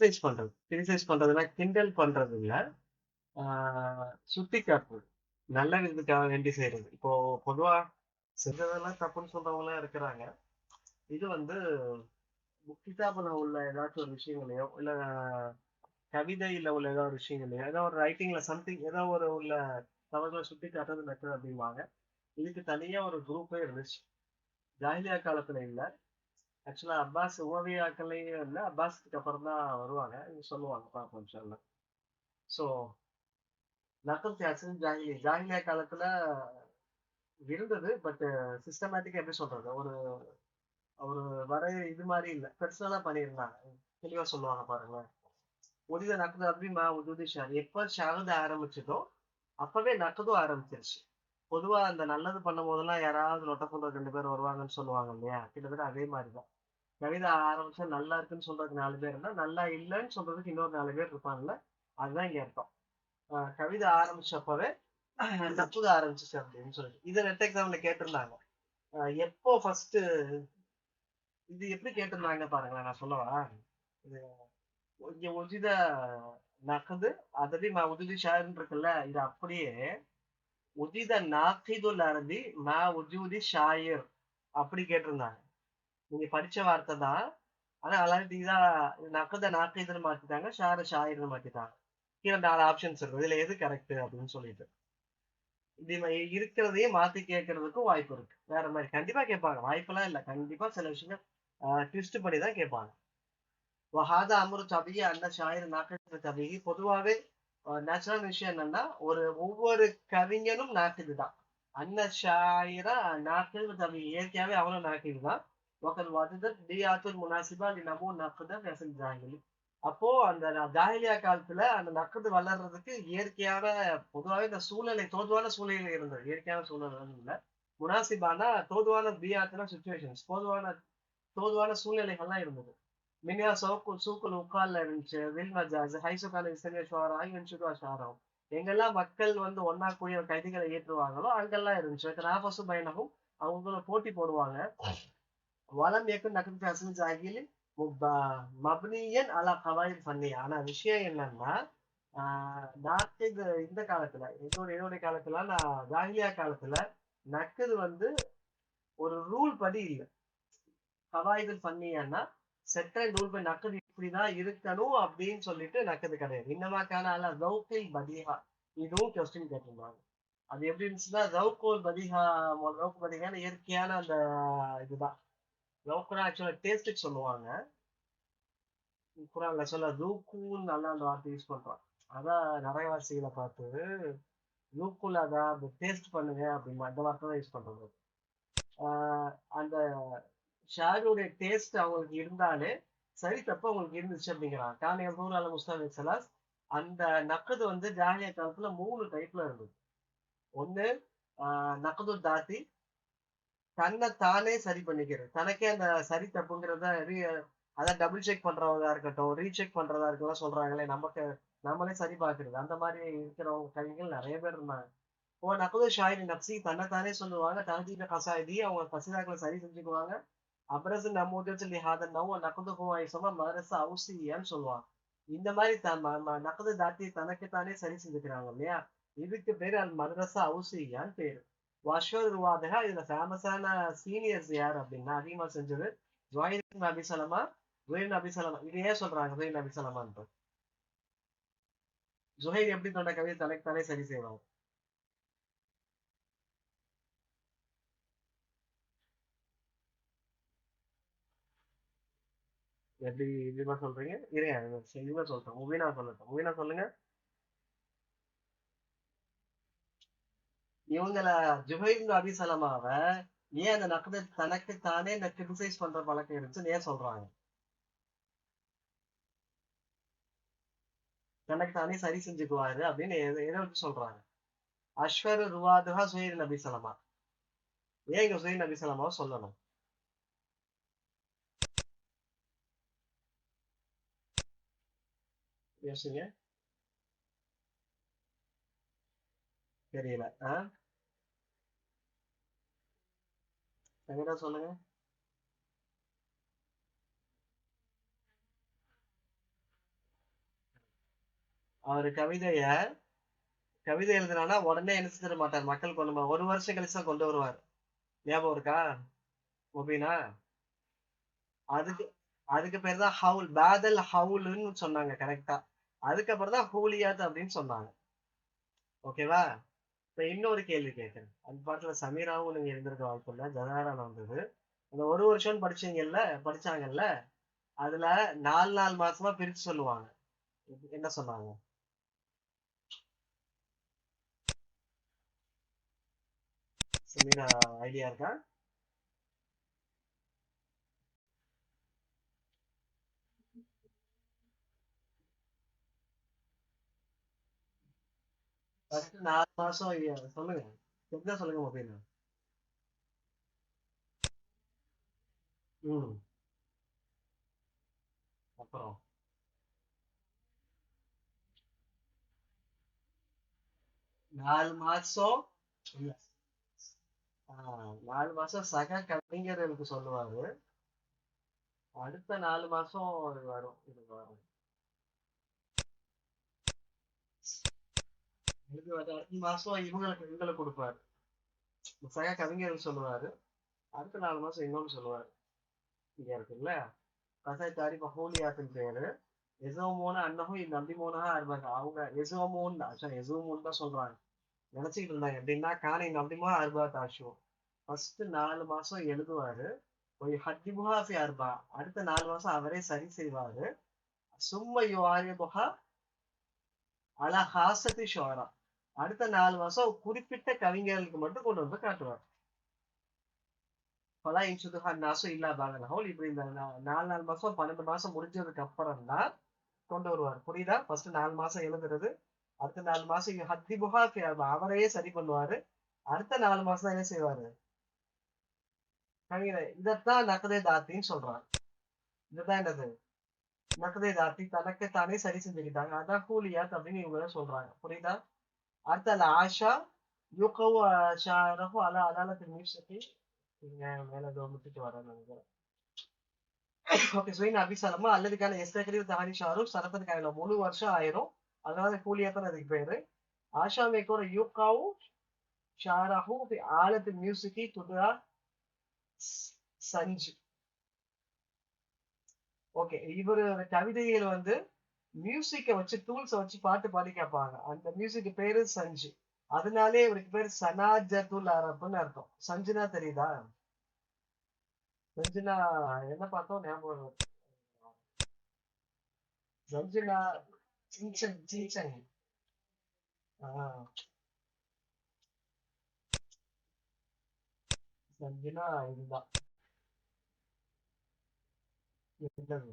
Criticise பண்றது. Criticise பண்றதுன்னா கிண்டல் பண்றது இல்ல. சுட்டி காட்டுறது. நல்ல விதத்துக்காக வேண்டி செய்யறது. இப்போ பொதுவா செஞ்சதெல்லாம் தப்புன்னு சொல்றவங்களாம் இருக்கிறாங்க. இது வந்து கிதாபுல உள்ள ஏதாச்சும் ஒரு விஷயங்களையோ இல்ல கவிதையில உள்ள ஏதோ ஒரு விஷயங்களையோ ஏதோ ஒரு ரைட்டிங்ல சம்திங் ஏதோ ஒரு உள்ள தவறுகளை சுட்டி காட்டுறது மெத்தட் அப்படிம்பாங்க. இதுக்கு தனியா ஒரு குரூப்பே இருந்துச்சு. ஜாஹிலியா காலத்துல இல்ல. ஆக்சுவலா அப்பாஸ் உமவியாக்கள்லயும் இல்ல, அப்பாஸுக்கு அப்புறம் தான் வருவாங்க. இவங்க சொல்லுவாங்க பார்ப்போம் இன்ஷால்லா. ஸோ நக்கல் கேட்ஸ் ஜாஹிலியா காலத்துல இருந்தது. பட் சிஸ்டமேட்டிக்கா எப்படி சொல்றது, ஒரு ஒரு வரைய இது மாதிரி இல்ல, பெர்சனலா பண்ணியிருந்தாங்க. தெளிவா சொல்லுவாங்க பாருங்களேன். உதித நக்குது அப்படிமா உதுதி ஷார் எப்ப ஷாரத ஆரம்பிச்சதோ அப்பவே நக்குதும் ஆரம்பிச்சிருச்சு. பொதுவா அந்த நல்லது பண்ணும் போதெல்லாம் யாராவது நொட்ட சொல்றது 2 பேர் வருவாங்கன்னு சொல்லுவாங்க இல்லையா, கிட்டத்தட்ட அதே மாதிரிதான். கவிதை ஆரம்பிச்சா நல்லா இருக்குன்னு சொல்றதுக்கு 4 பேர் இருந்தா நல்லா இல்லைன்னு சொல்றதுக்கு இன்னொரு 4 பேர் இருப்பாங்கல்ல. அதுதான் இங்க அர்த்தம். கவிதை ஆரம்பிச்சப்பவே நக்குது ஆரம்பிச்சிச்சு அப்படின்னு சொல்லிட்டு இதை நெட் எக்ஸாம்ல கேட்டிருந்தாங்க. எப்போ ஃபர்ஸ்ட் இது எப்படி கேட்டிருந்தாங்க பாருங்களேன், நான் சொல்லவா. இது இங்க உஜித நகது அதடி உதிதி ஷாருன்னு இருக்குல்ல, இது அப்படியே உஜித நாக்கிதுல் அரபி மா உஜூதி ஷாயிர் அப்படி கேட்டிருந்தாங்க. நீங்க படிச்ச வார்த்தை தான். ஆனா அலாட்டிக்கு தான் நக்கத நாக்கிதுன்னு மாத்திட்டாங்க, ஷாரு ஷாயிர்னு மாத்திட்டாங்க. கீழே 4 ஆப்ஷன்ஸ் இருக்கும், இதுல எது கரெக்ட் அப்படின்னு சொல்லிட்டு. இது இருக்கிறதையே மாத்தி கேட்கறதுக்கும் வாய்ப்பு இருக்கு. வேற மாதிரி கண்டிப்பா கேட்பாங்க, வாய்ப்பெல்லாம் இல்ல, கண்டிப்பா சில விஷயங்கள் ட்விஸ்ட் பண்ணி தான் கேட்பாங்க. வஹாதா அம்ரு தபியி அந்த ஷாயிர் நாக்கிது தபியி. பொதுவாவே நேச்சுரல் விஷயம் என்னன்னா, ஒவ்வொரு கவிஞனும் நாக்கிது தான். அன்ன ஷாயிரா நாக்கிது தபியி, இயற்கையாவே அவனும் நாக்கிது தான். ஒகல் வஜதத் டியாத்துல் முனாசிபா லினமு நக்த ஃபெசல் ஜாஹிலி. அப்போ அந்த ஜாஹிலியா காலத்துல அந்த நக்குது வளர்றதுக்கு இயற்கையான பொதுவாகவே இந்த சூழ்நிலை தோதுவான சூழ்நிலை இருந்தது. இயற்கையான சூழ்நிலை இல்ல, முனாசிபானா தோதுவான பியாத்துனா சுச்சுவேஷன்ஸ், தோதுவான சூழ்நிலைகள்லாம் இருந்தது. மினியா சூக்குல் உக்கால்ல இருந்துச்சு, வில் மஜாஸ் ஹைசுக்கான இஸ்லாமிய ஷுவாரா யுன்ஷுது அஷாரம். எங்கெல்லாம் மக்கள் வந்து ஒன்னா கூடிய கைதிகளை ஏற்றுவாங்களோ அங்கெல்லாம் இருந்துச்சு. நாஃபசு பைனஹும், அவங்கள போட்டி போடுவாங்க. வலம் இயக்கும் நகர்த்து அசல் ஜாகிலி மப்னியன் அலா கவாயில் ஃபன்னியா. ஆனா விஷயம் என்னன்னா, நாட்டுக்கு இந்த காலத்துல என்னுடைய காலத்துல நான் ஜாகிலியா காலத்துல நக்குது வந்து ஒரு ரூல் படி இல்லை. கவாயிதல் பண்ணியான்னா செட்ட ரூல் படி நக்குது இப்படிதான் இருக்கணும் அப்படின்னு சொல்லிட்டு நக்குது கிடையாது. இன்னமாக்கான அல்ல ரவுக்கில் பதிஹா. இதுவும் கொஸ்டின் கேட்டிருந்தாங்க. அது எப்படி இருந்துச்சுன்னா, ரவுகோல் பதிஹா, ரவுக் பதிஹான இயற்கையான அந்த இதுதான். ரவுக்குனா ஆக்சுவலா டேஸ்ட்டுக்கு சொல்லுவாங்க. குரான்ல சொல்ல ரூக்குன்னு நல்லா அந்த வார்த்தை யூஸ் பண்றான். அதான் நரகவாசிகளை பார்த்து ரூக்குல் அதான் டேஸ்ட் பண்ணுங்க அப்படின்னு அந்த வார்த்தை தான் யூஸ் பண்றது. அந்த ஷாருடைய டேஸ்ட் அவங்களுக்கு இருந்தாலே சரி தப்பு அவங்களுக்கு இருந்துச்சு அப்படிங்கிறாங்க. காரணம் எவ்வளவு முஸ்தாபிக் சலாஸ் அந்த நக்கது வந்து ஜாலியா காலத்துல 3 டைப்ல இருந்தது. ஒண்ணு நக்கது தாத்தி, தன்னை தானே சரி பண்ணிக்கிறது, தனக்கே அந்த சரி தப்புங்கிறத அதான் டபுள் செக் பண்றதா இருக்கட்டும், ரீசெக் பண்றதா இருக்கலாம் சொல்றாங்களே, நமக்கு நம்மளே சரி பார்க்கறது. அந்த மாதிரி இருக்கிறவங்க கவிஞர்கள் நிறைய பேர் இருந்தாங்க. ஓ நக்குது ஷாயிரி நப்சி, தன்னைத்தானே சொல்லுவாங்க. தகுதியில கசாயதி, அவங்க பசிதாக்களை சரி செஞ்சுக்குவாங்க. அப்ரஸ் நமூதத் லிஹாதா நவ் நக்துஹு ஐஸமா மதரஸ அவுசியான்னு சொல்லுவாங்க. இந்த மாதிரி நக்து தாத்தி தனக்குத்தானே சரி செஞ்சுக்கிறாங்க இல்லையா, இதுக்கு பேரு அல் மதரஸா அவுசியான்னு பேரு. வஷ்வர் ருவாதஹா. இதுல ஃபேமஸான சீனியர்ஸ் யார் அப்படின்னா, அதிகமா செஞ்சது ஜுஹைர் நபி சலமா. ஜுஹைர் நபி சலமா இது ஏன் சொல்றாங்க ஜுஹைர் நபி சலமான்ட்டு? ஜுஹைர் எப்படி தன்னோட கவிதை தனக்குத்தானே சரி செய்வாங்க? எப்படி இதுமா சொல்றீங்க? இருங்க இதுமா சொல்றேன், முபீனா சொல்லட்டும். முபீனா சொல்லுங்க. இவங்கள ஜுஹைர் நபி சலமாவ ஏன் அந்த நக்கதை தனக்கு தானே இந்த கிரிட்டிசைஸ் பண்ற பழக்கம் இருந்துச்சுன்னு ஏன் சொல்றாங்க? தனக்கு தானே சரி செஞ்சுக்குவாரு அப்படின்னு எதை வச்சு சொல்றாங்க? அஷ்வர் ருவாதுஹா சுஹைர் நபி சலமா. ஏன் இங்க சுஹைர் நபி சலமாவை சொல்லணும்? யோசிங்க. தெரியல. எங்கிட்ட சொல்லுங்க. அவரு கவிதை எழுதுனானா உடனே என்ன செஞ்சிட மாட்டார், மக்கள் கொண்டு ஒரு வருஷம் கழிச்சு தான் கொண்டு வருவார். ஞாபகம் இருக்கா முபீனா? அதுக்கு அதுக்கு பேர் தான் ஹவுல், பேதல் ஹவுலுன்னு சொன்னாங்க கரெக்டா. அதுக்கப்புறம் தான் ஹூலியாத் அப்படின்னு சொன்னாங்க. ஓகேவா? இப்ப இன்னொரு கேள்வி கேட்கிறேன். அந்த பாட்டுல சமீராவும் நீங்க இருந்திருக்க வாய்ப்பு இல்ல, ஜதாரால வந்தது. அந்த ஒரு வருஷம் படிச்சாங்கல்ல, அதுல 4 மாசமா பிரிச்சு சொல்லுவாங்க. என்ன சொன்னாங்க? சமீரா ஐடியா இருக்கா? ஃபர்ஸ்ட் 4 மாசம் சொல்லுங்க. தெரிஞ்சா சொல்லுங்க மொபைல். ம். அப்புறம் 4 மாசம் இல்ல. 4 மாசம் சக கவிஞர்களுக்கு சொல்லுவாரு. அடுத்த 4 மாசம் இது வரும். அடுத்த மாசம் இவங்களுக்கு கொடுப்பாரு. சக கவிஞர்கள் சொல்லுவாரு. அடுத்த 4 மாசம் இன்னொன்னு சொல்லுவாரு. இங்க இருக்குல்ல, கசாய் தாரிஃப் ஹூலியாத்தின் பேரு எசோமோன அன்னஹும் நபிமோனஹா இருப்பாங்க. அவங்க எசோமோன் தான் சொல்றாங்க. நினைச்சுக்கிட்டு இருந்தாங்க எப்படின்னா கானை நபிமா அர்பா தாஷோ. ஃபர்ஸ்ட் 4 மாசம் எழுதுவாரு. ஒரு ஹத்திமுகா ஃபி அர்பா. அடுத்த 4 மாசம் அவரே சரி செய்வாரு. சும்மா யுவாரிபுஹா அலா ஹாசத்தி ஷோரா. அடுத்த 4 மாசம் குறிப்பிட்ட கவிஞர்களுக்கு மட்டும் கொண்டு வந்து காட்டுவார். பலா இன்சுதுஹா நாசு இல்லா பாகன ஹோல். இப்படி இந்த 4 மாசம் 12 மாசம் முடிஞ்சதுக்கு அப்புறம் தான் கொண்டு வருவார். புரியுதா? ஃபர்ஸ்ட் 4 மாசம் எழுதுறது, அடுத்த 4 மாசம் ஹத்திபுஹா ஃபி அர்பா அவரையே சரி பண்ணுவாரு. அடுத்த 4 மாசம் தான் என்ன செய்வாரு, கவிஞரை. இதைத்தான் நக்கதே தாத்தின்னு சொல்றாங்க. இதுதான் என்னது, நக்கதே தாத்தி. தனக்கு தானே சரி செஞ்சுக்கிட்டாங்க. அதான் கூலியாத் அப்படின்னு இவங்க சொல்றாங்க. புரியுதா? அடுத்த அல்ல ஆஷா யுகவு ஷாரஹு அலா அதாலத்தில் மியூசிக்கி. இங்க மேல ஏதோ முட்டுட்டு வரேன்னு நினைக்கிறேன். ஓகே, சுயின் அபிசலமா அல்லதுக்கான எஸ்தகரிவு தஹானி ஷாரு சரத்தன் காயில முழு வருஷம் ஆயிரும். அதனால கூலியாத்தான் அதுக்கு பேரு. ஆஷா மேக்கோட யூகாவு ஷாரஹு ஆலத்தில் மியூசிக்கி துதா சஞ்சு. ஓகே, இவரு கவிதைகள் மியூசிக்கை வச்சு, டூல்ஸை வச்சு பாட்டு பாடி கேட்பாங்க. அந்த மியூசிக் பேரு சஞ்சு. அதனாலே இவருக்கு பேர் சனாஜத்துல் அரப்னு அர்த்தம். சஞ்சுனா தெரியுதா? சஞ்சுனா என்ன பார்த்தோம் ஞாபகம் வருது. சஞ்சுனா சின்சங் சின்சங். ஆஹ் சஞ்சுனா இதுதான். என்னது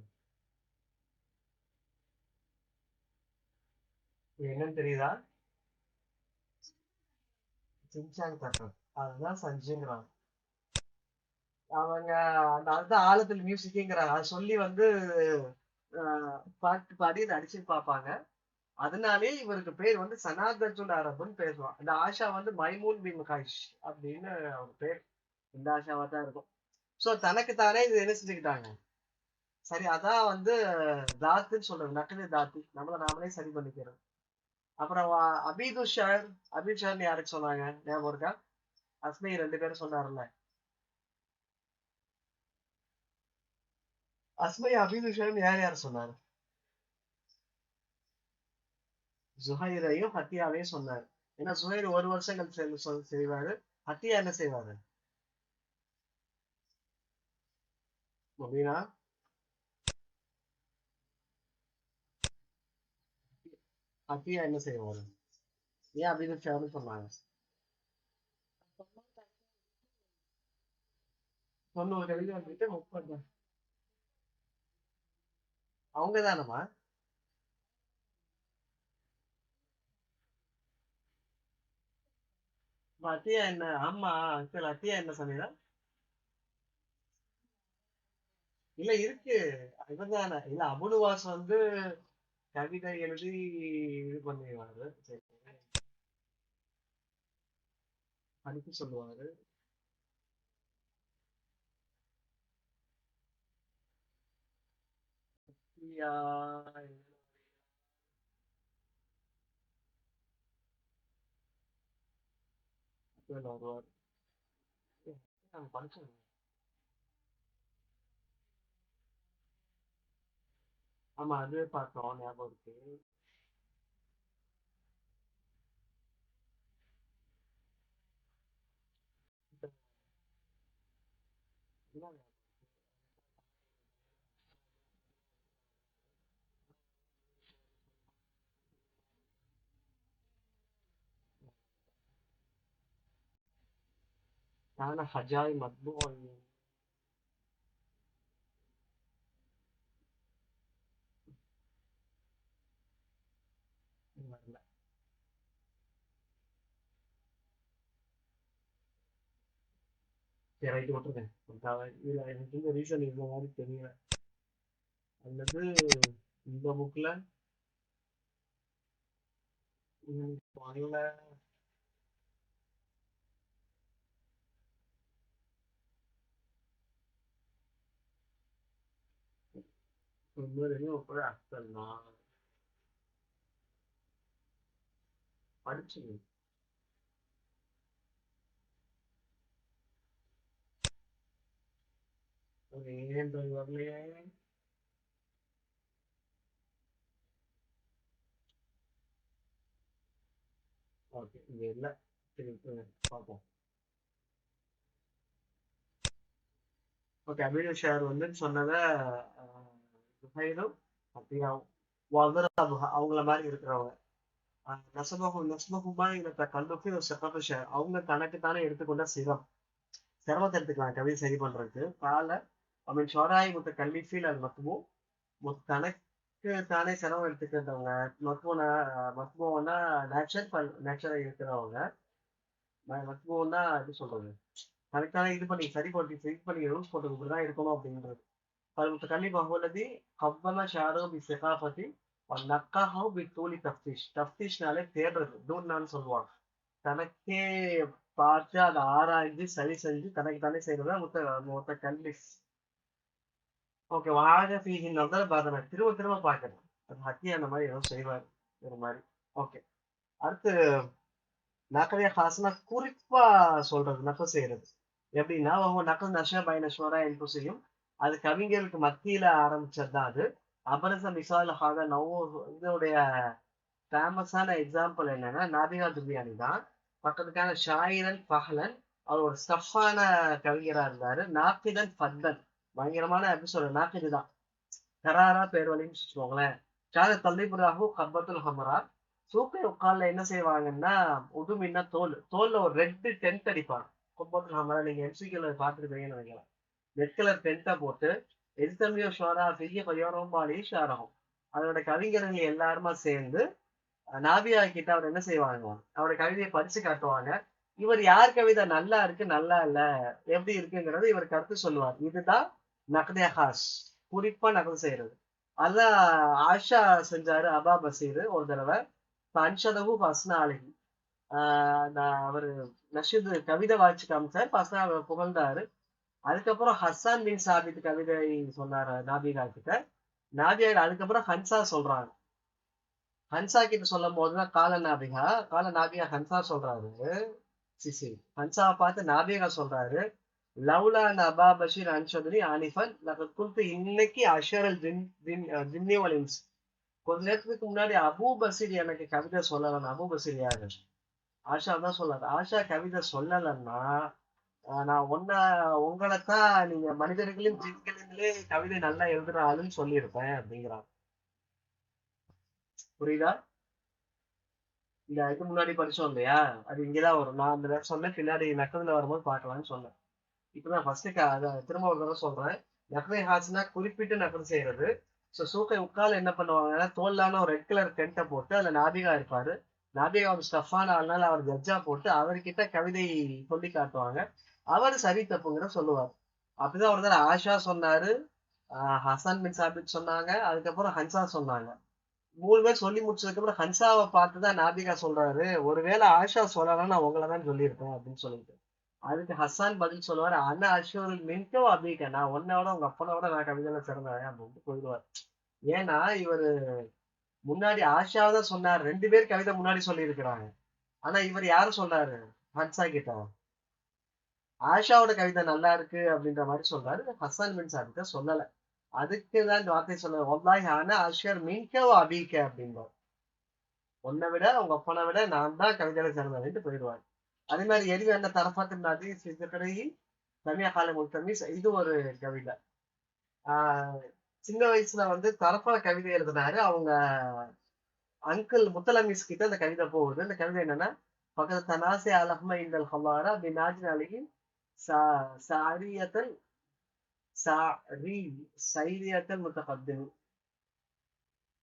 இது என்னன்னு தெரியுதா? சின்சாங் தட்டம். அதுதான் சஞ்சுங்கிறாங்க. அவங்க அந்த அதுதான் ஆழத்தில் மியூசிக்குங்கிறாங்க. அதை சொல்லி பாட்டு பாடி நடிச்சு பார்ப்பாங்க. அதனாலே இவருக்கு பேர் சனாதத்துல் அரபுன்னு பேசுவான். இந்த ஆஷா மைமூன் பின் கைஷ் அப்படின்னு அவர் பேர். இந்த ஆஷாவா தான் இருக்கும். சோ தனக்கு தானே இது என்ன செஞ்சுக்கிட்டாங்க, சரி அதான் தாத்துன்னு சொல்றது, நக்கலே தாத்து. நம்மள நாமளே சரி பண்ணிக்கிறோம். அப்புறம் அபீது ஷார். அபீது ஷார்னு யாருக்கு சொன்னாங்க ஞாபகம் இருக்கா? அஸ்மை 2 பேரும் சொன்னார்ல. அஸ்மை அபீது ஷார்னு யார் யார் சொன்னாரு? ஜுஹைரையும் ஹத்தியாவையும் சொன்னாரு. ஏன்னா ஜுஹைர் ஒரு வருஷங்கள் செய்வாரு. ஹத்தியா என்ன செய்வாரு அப்படின்னா? ஹத்தியா என்ன செய்வாரு? ஏன் அபீது ஷார்னு சொன்னாங்க? 90 எழுதி 30. அவங்க தானம்மா. அத்தியா என்ன, ஆமா அங்கிள், அத்தியா என்ன சொன்னீங்க? இல்ல இருக்கு. இவன்தானே இல்ல, அபுனுவாஸ் கவிதை எழுதி இது பண்ணுவாரு. சரி, அனுப்பி சொல்லுவாரு. அத்தியா வருவார். நாங்க படிச்சோம். ஆமா, அதுவே பார்த்தோம், ஞாபகம் இருக்கு. என்ன كان حجاج مطبوع. வரல. சரி, ரைட்டு விட்டுருங்க. இதுல எனக்கு இந்த ரீசன் இந்த மாதிரி தெரியல. அல்லது இந்த புக்ல வரல. இன்னொரு அர்த்தம் நான் படிச்சேன். ஏன் வரலையே? ஓகே, இங்க இல்ல. சரி, விட்டுருங்க. பார்ப்போம். ஓகே, அபினவ் ஷேர் வந்து சொன்னதை ஜுஹைரும் அத்தியாவும் அவங்கள மாதிரி இருக்கிறவங்க. நசமகுமா இந்த கல்லுக்கு ஒரு செப்பரேட் ஷேர் அவங்க தனக்கு தானே எடுத்துக்கொண்ட சிரமத்தை எடுத்துக்கலாம் கவிதை சரி பண்றதுக்கு கால அவன் ஷோராய் முத்த கல்விஃபீல் அது மத்துவம் தனக்கு தானே சிரமம் எடுத்துக்கிட்டவங்க. மத்துவம்னா நேச்சரை இருக்கிறவங்க. மத்துவம்னா எப்படி சொல்றது, தனக்கான இது பண்ணி சரி பண்ணி ரூல்ஸ் போட்டு இப்படிதான் இருக்கணும் அப்படின்றது. فالمتكلم هو الذي قدم شعره بثقافة ونقاه بطول தஃப்தீஷ்னாலே தேடுறது, டூன்னான்னு சொல்லுவாங்க. தனக்கே பார்த்து அதை ஆராய்ஞ்சு சரி செஞ்சு தனக்கு தானே செய்யறதா மொத்த கல்வி. ஓகே, வாழ ஃபீஹின் பாதனை திரும்ப திரும்ப பார்க்கணும். அது ஹக்கி அந்த மாதிரி ஏதோ செய்வார் ஒரு மாதிரி. ஓகே, அடுத்து நக்கலைய ஹாசனா குறிப்பா சொல்றது நக்க செய்யறது எப்படின்னா, அவங்க நக்கல் நஷா பயனஸ்வரா என்று செய்யும். அது கவிஞருக்கு மத்தியில ஆரம்பிச்சதுதான் அது. அபரச மிசால் ஹாக நவ் இதோடைய ஃபேமஸான எக்ஸாம்பிள் என்னன்னா நாபிகா துர்பியானி தான். பக்கத்துக்கான ஷாயிரன் பஹலன் அவர் ஒரு ஸ்டஃப்பான கவிஞரா இருந்தாரு. நாக்கிதன் ஃபத்தன் பயங்கரமான எபிசோடு நாக்கிது தான். கராரா பேர் வழின்னு வச்சுக்கோங்களேன். சாத தள்ளிபுராகும் கப்பத்துல் ஹமரா சூப்பை உட்கார்ல என்ன செய்வாங்கன்னா உதுமின்னா தோல்ல ஒரு ரெட் டென்ட் அடிப்பாங்க. கப்பத்துல் ஹமரா நீங்க எம்சிக்யூல பார்த்துருப்பீங்கன்னு நினைக்கலாம். ரெட் கலர் டென்ட்டை போட்டு எரித்தமிழோ ஷோரா பெரிய பயோரம்பாலி ஷாரகம் அதோட கவிஞர்கள் எல்லாருமா சேர்ந்து நாபியா கிட்ட அவர் என்ன செய்வாங்க, அவரோட கவிதையை படிச்சு காட்டுவாங்க. இவர் யார் கவிதை நல்லா இருக்கு நல்லா இல்ல எப்படி இருக்குங்கிறது இவர் கருத்து சொல்லுவார். இதுதான் நக்தே ஹாஸ், குறிப்பா நகல் செய்யறது. அதான் ஆஷா செஞ்சாரு அபா பசீர் ஒரு தடவை. அன்ஷதவு பஸ்னா அழகி அவரு நஷீது கவிதை வாய்ச்சி காமிச்சார், பஸ்னா புகழ்ந்தாரு. அதுக்கப்புறம் ஹஸ்ஸான் பின் சாபித் கவிதை சொன்னாரு நாபிகா கிட்ட. நாபியா அதுக்கப்புறம் ஹன்சா சொல்றாங்க. ஹன்சா கிட்ட சொல்லும் போதுதான் கால நாபிகா ஹன்சா சொல்றாரு. சிசி ஹன்சாவை பார்த்து நாபிகா சொல்றாரு, லவ்லா நபா பஷீர் அன்ஷதுனி ஆனிஃபன் குல்து இன்னைக்கு அஷரல் ஜின்னிவலின்ஸ். கொஞ்ச நேரத்துக்கு முன்னாடி அபு பசீர் எனக்கு கவிதை சொல்லலாம். அபு பசீர் யாரு? ஆஷா தான் சொல்லாரு. ஆஷா கவிதை சொல்லலன்னா நான் உங்களைத்தான் நீங்க மனிதர்களும் ஜின்களிலே கவிதை நல்லா எழுதுற ஆளுன்னு சொல்லியிருப்பேன் அப்படிங்கிறான். புரியுதா? இந்த இதுக்கு முன்னாடி படிச்சோம் இல்லையா, அது இங்கதான் வரும். நான் அந்த சொன்னேன், பின்னாடி நக்கத்துல வரும்போது பார்க்கலாம்னு சொன்னேன். இப்பதான் ஃபர்ஸ்ட் அதை திரும்ப ஒரு தடவை சொல்றேன். நக்ரை ஹாஸ்னா குறிப்பிட்டு நகல் செய்யறது. ஸோ சூக்கை உட்கால என்ன பண்ணுவாங்கன்னா தோல்லான ஒரு ரெட் கலர் டென்ட்டை போட்டு அதுல நாபிகா இருப்பாரு. நாபிகா ஒரு ஸ்டஃபான ஆள்னால அவர் ஜட்ஜா போட்டு அவர்கிட்ட கவிதை சொல்லி காட்டுவாங்க. அவர் சரி தப்புங்கிற சொல்லுவார். அப்படிதான் ஒரு தடவை ஆஷா சொன்னாரு, ஹசன் பின் சாபித் சொன்னாங்க, அதுக்கப்புறம் ஹன்சா சொன்னாங்க. 3 பேர் சொல்லி முடிச்சதுக்கு அப்புறம் ஹன்சாவை பார்த்துதான் நாபிகா சொல்றாரு, ஒருவேளை ஆஷா சொல்லலாம் நான் உங்களை தான் சொல்லியிருப்பேன் அப்படின்னு சொல்லிட்டு. அதுக்கு ஹசான் பதில் சொல்லுவாரு, அண்ணா அஷூர் மின்கோ அப்படின்ட்டு நான் உன்னோட உங்க அப்பனோட நான் கவிதையில சிறந்தேன் அப்படின்ட்டு போயிடுவார். ஏன்னா இவரு முன்னாடி ஆஷாவை தான் சொன்னார். 2 பேர் கவிதை முன்னாடி சொல்லி இருக்கிறாங்க. ஆனா இவர் யாரு சொன்னாரு? ஹன்சா கிட்ட ஆஷாவோட கவிதை நல்லா இருக்கு அப்படின்ற மாதிரி சொல்றாரு. ஹசன் பின் சாபித்த சொல்லல. அதுக்குதான் இந்த வார்த்தை சொல்ல ஒல்லாஹி ஆனா அஷர் மீன்க அபீக்க அப்படின்பார். உன்னை விட உங்க அப்பனை விட நான் தான் கவிதையில சிறந்தவன்ட்டு போயிடுவாரு. அதே மாதிரி எரிவு என்ன தரப்பாத்து நதீஸ் இதுக்கடையில் சமியா கால முத்தமிஸ் இது ஒரு கவிதை. ஆஹ் சின்ன வயசுல வந்து தரப்பா கவிதை எழுதினாரு. அவங்க அங்கிள் முத்தலமிஸ் கிட்ட அந்த கவிதை போகுது. அந்த கவிதை என்னன்னா பக்கத்து தனாசே அலஹ்ம இந்தல் ஹல்லாரா அப்படி நாஜின் அழகி சாரியத்தல் சாரி சைரியத்தல் முத்தகத்தின்.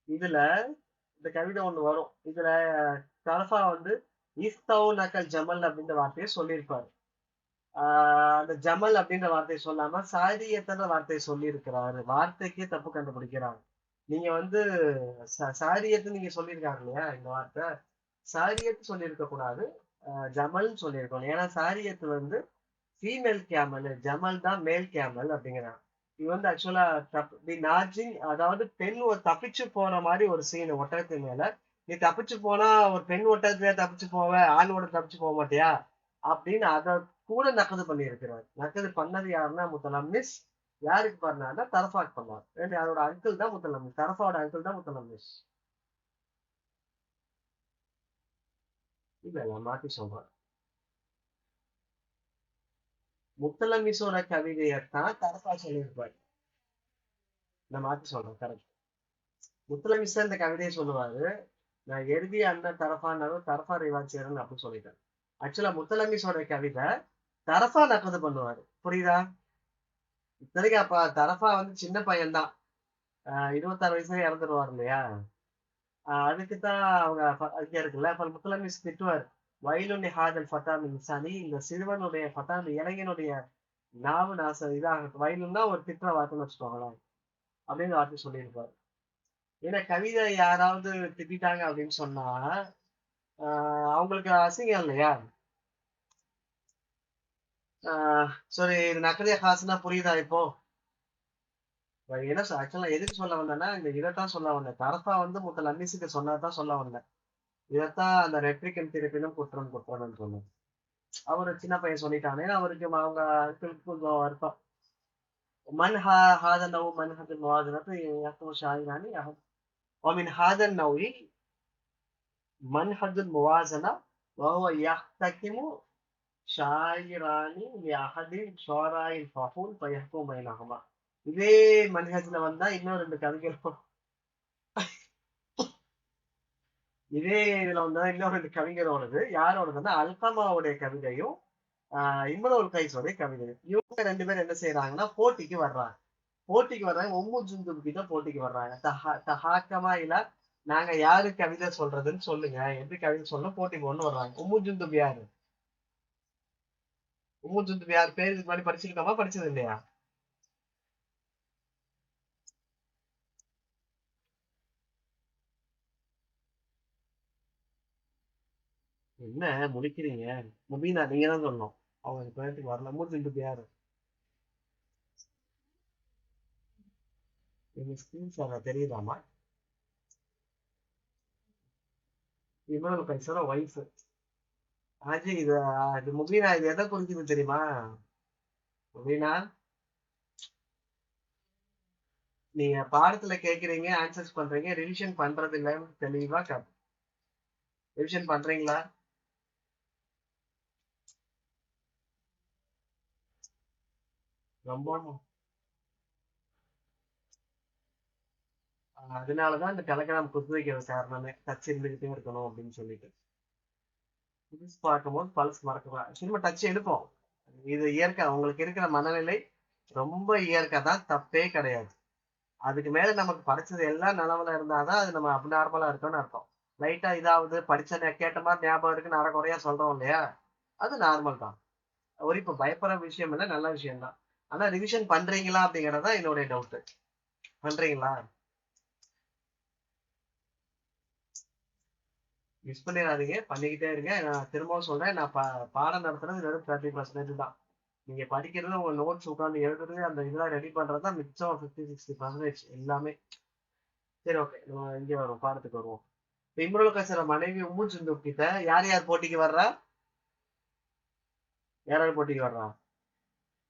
இதுல இந்த கவிதை ஒண்ணு வரும். இதுல தரஃபா வந்து இஸ்தவு நக்கல் ஜமல் அப்படின்ற வார்த்தையை சொல்லியிருப்பாரு. அந்த ஜமல் அப்படின்ற வார்த்தையை சொல்லாம சாரியத்தன்ற வார்த்தையை சொல்லி இருக்கிறாரு. வார்த்தைக்கே தப்பு கண்டுபிடிக்கிறாங்க. நீங்க வந்து சாரியத்து நீங்க சொல்லியிருக்காங்க இல்லையா இந்த வார்த்தை, சாரியத்து சொல்லியிருக்க கூடாது, ஜமல்னு சொல்லியிருக்கணும். ஏன்னா சாரியத்து வந்து ஃபீமேல் கேமல், ஜமல் தான் மேல் கேமல் அப்படிங்கிறாங்க. இது வந்து ஆக்சுவலா நாஜிங், அதாவது பெண் ஒரு தப்பிச்சு போன மாதிரி ஒரு சீன் ஒட்டகத்து மேல. நீ தப்பிச்சு போனா ஒரு பெண் ஒட்டகத்துல தப்பிச்சு போவ, ஆண் ஓட்ட தப்பிச்சு போக மாட்டியா அப்படின்னு அதை கூட நக்கது பண்ணி இருக்கிறார். நக்கது பண்ணது யாருன்னா முத்தலம்மிஸ். யாருக்கு பண்ணாருன்னா தரஃபாக்கு பண்ணார். யாரோட அங்கிள் தான் முத்தலம்மிஸ், தரஃபாவோட அங்கிள் தான் முத்தலம்மிஸ். இல்ல மாத்தி சொல்றேன். முத்தலம்மிஸோட கவிதையத்தான் தரஃபா சொல்லியிருப்பாரு. நான் மாத்தி சொல்றேன். கரெக்ட். முத்தலமிஸ் தான் இந்த கவிதையை சொல்லுவாரு. நான் எழுதிய அந்த தரஃபானாலும் தரஃபா ரிவாச்சியர்னு அப்படின்னு சொல்லிட்டேன். ஆக்சுவலா முத்தலமிஸோட கவிதை தரஃபா நக்கது பண்ணுவாரு. புரியுதா? இத்தனைக்கு அப்ப தரஃபா வந்து சின்ன பையன்தான். 26 வயசுல இறந்துருவார் இல்லையா? அதுக்குத்தான் அவங்க இங்க இருக்குல்ல முத்தலமிஸ் திட்டுவார். வயலுடைய ஹாதல் ஃபத்தாமி இன்சானி, இந்த சிறுவனுடைய ஃபத்தாமி இளைஞனுடைய நாவு நாசம் இதாக வயலுன்னா ஒரு திட்டுற வார்த்தைன்னு வச்சுக்கோங்களேன் அப்படின்னு வார்த்தை சொல்லியிருப்பாரு. ஏன்னா கவிதை யாராவது திட்டாங்க அப்படின்னு சொன்னா அவங்களுக்கு அசிங்கம் இல்லையா? சரி, இது நக்கலையா காசுனா புரியுதா இப்போ? என்ன ஆக்சுவலா எதுக்கு சொல்ல வந்தேன்னா இந்த இதைத்தான் சொல்ல வந்தேன். தரஃபா வந்து முத்தல் அன்னிசுக்கு சொன்னதான் சொல்ல வந்தேன். இதைத்தான் அந்த ரெட்ரிகன் திருப்பினும் குற்றம் குற்றம்னு சொன்னேன். அவரு சின்ன பையன் சொல்லிட்டானே அவருக்கு அவங்க கொஞ்சம் வருத்தம். من هذا النوع منهج الموازنة يحكم الشاعران ومن هذا النوع منهج الموازنة وهو يحتكم شاعران لأحد شعراء الفحول فيحكم بينهما. இதே மன்ஹஜ்ல வந்தா இன்னும் 2 கவிஞர்கள், இதே இதுல வந்தா இன்னும் 2 கவிஞரோடது. யாரோடதுன்னா அல்கமாவுடைய கவிதையும் இம்ருல் கைஸோடைய கவிதையும். இவங்க 2 பேரும் என்ன செய்யறாங்கன்னா போட்டிக்கு வர்றாங்க. உம்மு ஜுந்துப் கிட்ட போட்டிக்கு வர்றாங்க. தஹாக்கமா இல்ல, நாங்க யாரு கவிதை சொல்றதுன்னு சொல்லுங்க, எப்படி கவிதை சொல்ல போட்டி ஒண்ணு வர்றாங்க. உம்மு ஜுந்துப் யாரு? உம்மு ஜுந்துப் யார் பேர் இதுக்கு முன்னாடி படிச்சிருக்கோமா, படிச்சது இல்லையா? என்ன முடிக்கிறீங்க? முபீனா நீங்க தான் சொல்லணும். அவங்க பேருக்கு வரல. உம்மு ஜுந்துப் யாரு? எங்க ஸ்கிரீன் ஷாட்ல தெரியுதாமா? இம்ருல் கைஸோட ஒய்ஃப். ஆஜி இது முபீனா இது எதை குறிக்குது தெரியுமா? முபீனா, நீங்க பாடத்துல கேக்குறீங்க, ஆன்சர்ஸ் பண்றீங்க, ரிவிஷன் பண்றது இல்லைன்னு தெளிவா ரிவிஷன் பண்றீங்களா? ரொம்ப அதனாலதான் இந்த டெலகிராம் குத்து வைக்கிற காரணமே டச் இருந்துகிட்டே இருக்கணும் அப்படின்னு சொல்லிட்டு. புதுசு பார்க்கும்போது பல்ஸ் மறக்கலாம், திரும்ப டச் எடுப்போம். இது இயற்கை. உங்களுக்கு இருக்கிற மனநிலை ரொம்ப இயற்கை தான், தப்பே கிடையாது. அதுக்கு மேல நமக்கு படிச்சது எல்லாம் நிலவுல இருந்தாதான் அது நம்ம அப்நார்மலா இருக்கோம்னு அர்த்தம். லைட்டா இதாவது படிச்ச கேட்ட மாதிரி ஞாபகம் இருக்குன்னு அரைக்குறையா சொல்றோம் இல்லையா, அது நார்மல் தான். ஒரு இப்ப பயப்படுற விஷயம் இல்லை, நல்ல விஷயம் தான். ஆனா ரிவிஷன் பண்றீங்களா அப்படிங்கறதா என்னுடைய டவுட். பண்றீங்களா? மிஸ் பண்ணிடாதீங்க, பண்ணிக்கிட்டே இருங்க. நான் திரும்பவும் சொல்றேன், நான் பாடம் நடத்துறது வெறும் 30% தான். நீங்க படிக்கிறது உங்க நோட்ஸ் உட்காந்து எழுதுறது அந்த இதெல்லாம் ரெடி பண்றதுதான் மிச்சம் 50-60% எல்லாமே. சரி, ஓகே, நம்ம இங்க வருவோம், பாடத்துக்கு வருவோம். இப்ப இம்ருல் கைஸோட மனைவி உம்மு ஜுந்துப் கிட்ட யார் யார் போட்டிக்கு வர்றா? யாராவது போட்டிக்கு வர்றான்?